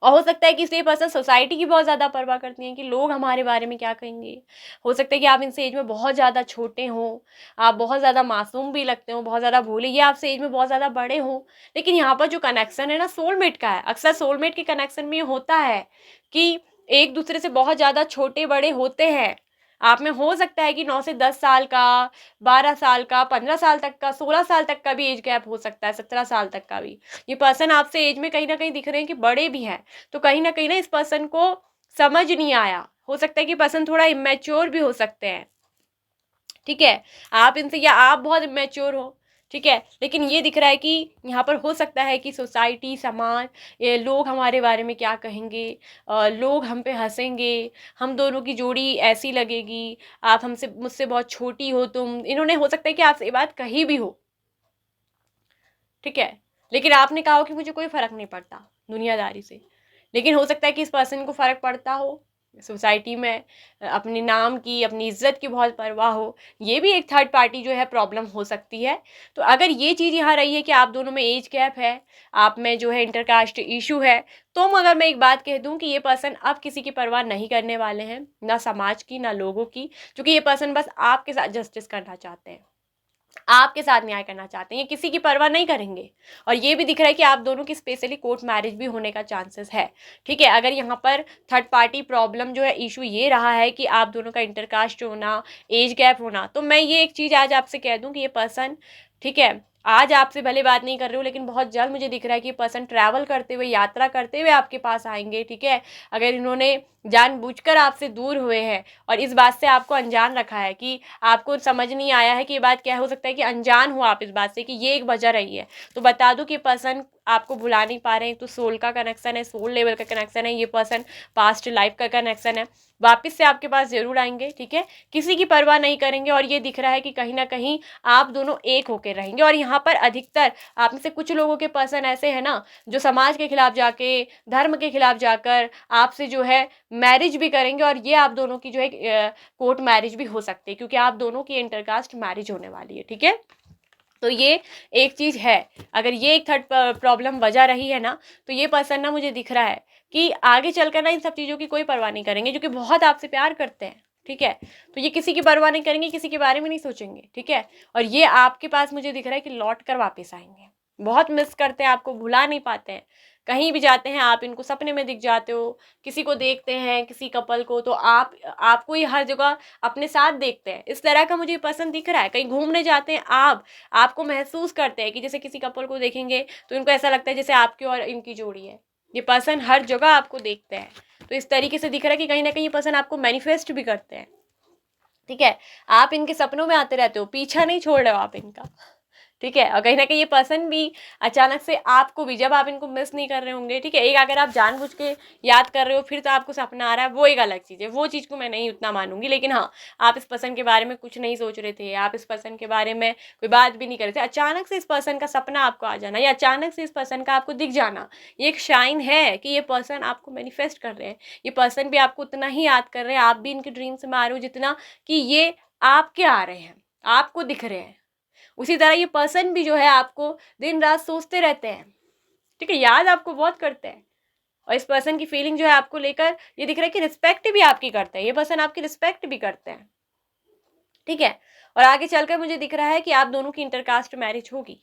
और हो सकता है कि ये पर्सन सोसाइटी की बहुत ज़्यादा परवाह करती हैं कि लोग हमारे बारे में क्या कहेंगे। हो सकता है कि आप इनसे एज में बहुत ज़्यादा छोटे हों, आप बहुत ज़्यादा मासूम भी लगते हो, बहुत ज़्यादा भोले, ये आपसे एज में बहुत ज़्यादा बड़े हों। लेकिन यहाँ पर जो कनेक्शन है ना, सोलमेट का है। अक्सर सोलमेट के कनेक्शन में ये होता है कि एक दूसरे से बहुत ज़्यादा छोटे बड़े होते हैं। आप में हो सकता है कि 9 से 10 साल का, 12 साल का, 15 साल तक का, 16 साल तक का भी एज गैप हो सकता है, 17 साल तक का भी। ये पर्सन आपसे एज में कहीं ना कहीं दिख रहे हैं कि बड़े भी हैं। तो कहीं ना कहीं ना इस पर्सन को समझ नहीं आया, हो सकता है कि पर्सन थोड़ा इमेच्योर भी हो सकते हैं। ठीक है, आप इनसे, या आप बहुत इमेच्योर हो। ठीक है, लेकिन ये दिख रहा है कि यहाँ पर हो सकता है कि सोसाइटी, समाज, ये लोग हमारे बारे में क्या कहेंगे, लोग हम पे हंसेंगे, हम दोनों की जोड़ी ऐसी लगेगी, आप हमसे मुझसे बहुत छोटी हो तुम। इन्होंने हो सकता है कि आपसे ये बात कही भी हो। ठीक है, लेकिन आपने कहा हो कि मुझे कोई फर्क नहीं पड़ता दुनियादारी से। लेकिन हो सकता है कि इस पर्सन को फर्क पड़ता हो, सोसाइटी में अपने नाम की, अपनी इज्जत की बहुत परवाह हो। ये भी एक थर्ड पार्टी जो है प्रॉब्लम हो सकती है। तो अगर ये चीज़ यहाँ रही है कि आप दोनों में एज गैप है, आप में जो है इंटरकास्ट इशू है, तो अगर मैं एक बात कह दूं कि ये पर्सन अब किसी की परवाह नहीं करने वाले हैं, ना समाज की ना लोगों की, क्योंकि ये पर्सन बस आपके साथ जस्टिस करना चाहते हैं, आपके साथ न्याय करना चाहते हैं, ये किसी की परवाह नहीं करेंगे। और ये भी दिख रहा है कि आप दोनों की स्पेशली कोर्ट मैरिज भी होने का चांसेस है। ठीक है, अगर यहाँ पर थर्ड पार्टी प्रॉब्लम जो है, इशू ये रहा है कि आप दोनों का इंटरकास्ट होना, एज गैप होना, तो मैं ये एक चीज़ आज आपसे कह दूं कि ये पर्सन, ठीक है, आज आपसे भले बात नहीं कर रहे हो, लेकिन बहुत जल्द मुझे दिख रहा है कि ये पर्सन ट्रैवल करते हुए, यात्रा करते हुए आपके पास आएंगे। ठीक है, अगर इन्होंने जानबूझकर आपसे दूर हुए हैं और इस बात से आपको अनजान रखा है, कि आपको समझ नहीं आया है कि ये बात क्या हो सकता है कि अनजान हो आप इस बात से कि ये एक वजह रही है, तो बता दूं कि पर्सन आपको भुला नहीं पा रहे हैं। तो सोल का कनेक्शन है, सोल लेवल का कनेक्शन है, ये पर्सन पास्ट लाइफ का कनेक्शन है, वापस से आपके पास जरूर आएंगे। ठीक है, किसी की परवाह नहीं करेंगे, और ये दिख रहा है कि कहीं ना कहीं आप दोनों एक होकर रहेंगे। और यहाँ पर अधिकतर आप में से कुछ लोगों के पर्सन ऐसे हैं ना, जो समाज के खिलाफ जाके, धर्म के खिलाफ जाकर आपसे जो है मैरिज भी करेंगे, और ये आप दोनों की जो है कोर्ट मैरिज भी हो सकती है, क्योंकि आप दोनों की इंटरकास्ट मैरिज होने वाली है। ठीक है, तो ये एक चीज़ है। अगर ये एक थर्ड प्रॉब्लम वजह रही है ना, तो ये पर्सन ना, मुझे दिख रहा है कि आगे चलकर ना इन सब चीज़ों की कोई परवाह नहीं करेंगे, जो कि बहुत आपसे प्यार करते हैं। ठीक है, तो ये किसी की परवाह नहीं करेंगे, किसी के बारे में नहीं सोचेंगे। ठीक है, और ये आपके पास मुझे दिख रहा है कि लौट कर वापस आएंगे। बहुत मिस करते हैं आपको, भुला नहीं पाते हैं। कहीं भी जाते हैं आप इनको सपने में दिख जाते हो, किसी को देखते हैं, किसी कपल को, तो आपको ही हर जगह अपने साथ देखते हैं। इस तरह का मुझे पसंद दिख रहा है। कहीं घूमने जाते हैं आपको महसूस करते हैं कि जैसे किसी कपल को देखेंगे तो इनको ऐसा लगता है जैसे आपकी और इनकी जोड़ी है। ये पर्सन हर जगह आपको देखते हैं, तो इस तरीके से दिख रहा है कि कहीं ना कहीं ये पर्सन आपको मैनिफेस्ट भी करते हैं। ठीक है, आप इनके सपनों में आते रहते हो, पीछा नहीं छोड़ रहे हो आप इनका। ठीक है, और कहीं ना कहीं ये पर्सन भी अचानक से आपको भी, जब आप इनको मिस नहीं कर रहे होंगे, ठीक है, एक अगर आप जानबूझ के याद कर रहे हो फिर तो आपको सपना आ रहा है, वो एक अलग चीज़ है, वो चीज़ को मैं नहीं उतना मानूंगी। लेकिन हाँ, आप इस पर्सन के बारे में कुछ नहीं सोच रहे थे, आप इस पर्सन के बारे में कोई बात भी नहीं कर रहे थे, अचानक से इस पर्सन का सपना आपको आ जाना, या अचानक से इस पर्सन का आपको दिख जाना, ये एक शाइन है कि ये पर्सन आपको मैनिफेस्ट कर रहे हैं। ये पर्सन भी आपको उतना ही याद कर रहे हैं, आप भी इनके ड्रीम्स में आ रहे हो जितना कि ये आपके आ रहे हैं, आपको दिख रहे हैं। उसी तरह ये पर्सन भी जो है आपको दिन रात सोचते रहते हैं। ठीक है, याद आपको बहुत करते हैं, और इस पर्सन की फीलिंग जो है आपको लेकर, ये दिख रहा है कि रिस्पेक्ट भी आपकी करते हैं, ये पर्सन आपकी रिस्पेक्ट भी करते हैं। ठीक है, और आगे चलकर मुझे दिख रहा है कि आप दोनों की इंटरकास्ट मैरिज होगी।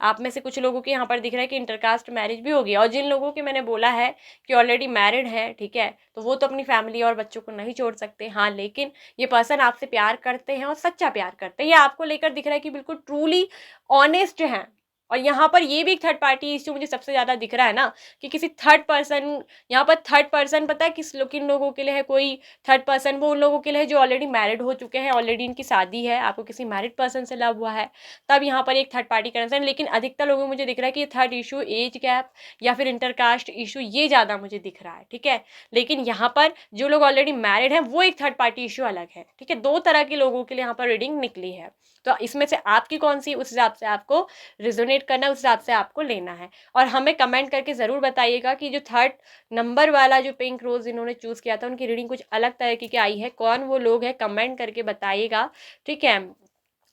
आप में से कुछ लोगों के यहाँ पर दिख रहा है कि इंटरकास्ट मैरिज भी होगी, और जिन लोगों के मैंने बोला है कि ऑलरेडी मैरिड है, ठीक है, तो वो तो अपनी फैमिली और बच्चों को नहीं छोड़ सकते। हाँ, लेकिन ये पर्सन आपसे प्यार करते हैं, और सच्चा प्यार करते हैं। ये आपको लेकर दिख रहा है कि बिल्कुल ट्रूली ऑनेस्ट हैं, और यहाँ पर ये भी एक थर्ड पार्टी इश्यू मुझे सबसे ज़्यादा दिख रहा है ना, कि किसी थर्ड पर्सन, यहाँ पर थर्ड पर्सन पता है किन लोगों के लिए है, कोई थर्ड पर्सन वो उन लोगों के लिए है जो ऑलरेडी मैरिड हो चुके हैं, ऑलरेडी इनकी शादी है, आपको किसी मैरिड पर्सन से लव हुआ है, तब यहाँ पर एक थर्ड पार्टी कंसर्न। लेकिन अधिकतर लोगों को मुझे दिख रहा है कि थर्ड इशू एज गैप या फिर इंटरकास्ट इशू, ये ज़्यादा मुझे दिख रहा है, ठीक है। लेकिन यहाँ पर जो लोग ऑलरेडी मैरिड हैं वो एक थर्ड पार्टी इशू अलग है, ठीक है। दो तरह के लोगों के लिए यहाँ पर रीडिंग निकली है, तो इसमें से आपकी कौन सी, उस हिसाब से आपको रिजोनेट करना है, उस हिसाब से आपको लेना है। और हमें कमेंट करके ज़रूर बताइएगा कि जो थर्ड नंबर वाला जो पिंक रोज़ इन्होंने चूज़ किया था उनकी रीडिंग कुछ अलग तरह की आई है, कौन वो लोग हैं, कमेंट करके बताइएगा, ठीक है।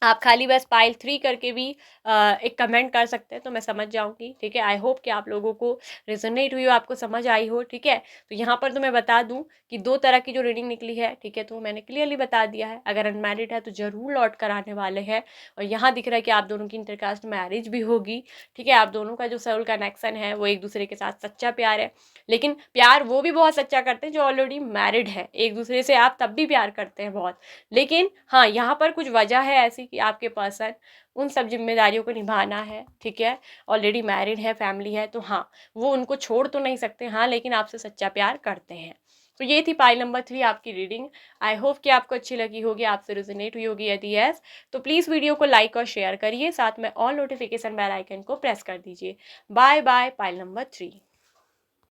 आप खाली बस पाइल 3 करके भी एक कमेंट कर सकते हैं तो मैं समझ जाऊंगी, ठीक है। आई होप कि आप लोगों को रिजोनेट हुई हो, आपको समझ आई हो, ठीक है। तो यहाँ पर तो मैं बता दूं कि दो तरह की जो रीडिंग निकली है, ठीक है, तो मैंने क्लियरली बता दिया है। अगर अनमैरिड है तो ज़रूर लौट कर आने वाले हैं, और यहाँ दिख रहा है कि आप दोनों की इंटरकास्ट मैरिज भी होगी, ठीक है। आप दोनों का जो सोल कनेक्शन है वो एक दूसरे के साथ सच्चा प्यार है, लेकिन प्यार वो भी बहुत सच्चा करते हैं जो ऑलरेडी मैरिड है, एक दूसरे से आप तब भी प्यार करते हैं बहुत। लेकिन हाँ, यहाँ पर कुछ वजह है ऐसी कि आपके पर्सन उन सब जिम्मेदारियों को निभाना है, ठीक है। ऑलरेडी मैरिड है, फैमिली है, तो हाँ वो उनको छोड़ तो नहीं सकते, हाँ, लेकिन आपसे सच्चा प्यार करते हैं। तो ये थी पाइल नंबर 3 आपकी रीडिंग। आई होप कि आपको अच्छी लगी होगी, आपसे रिजोनेट हुई होगी। यदि यस तो प्लीज़ वीडियो को लाइक और शेयर करिए, साथ में ऑल नोटिफिकेशन बेल आइकन को प्रेस कर दीजिए। Bye bye, pile number 3।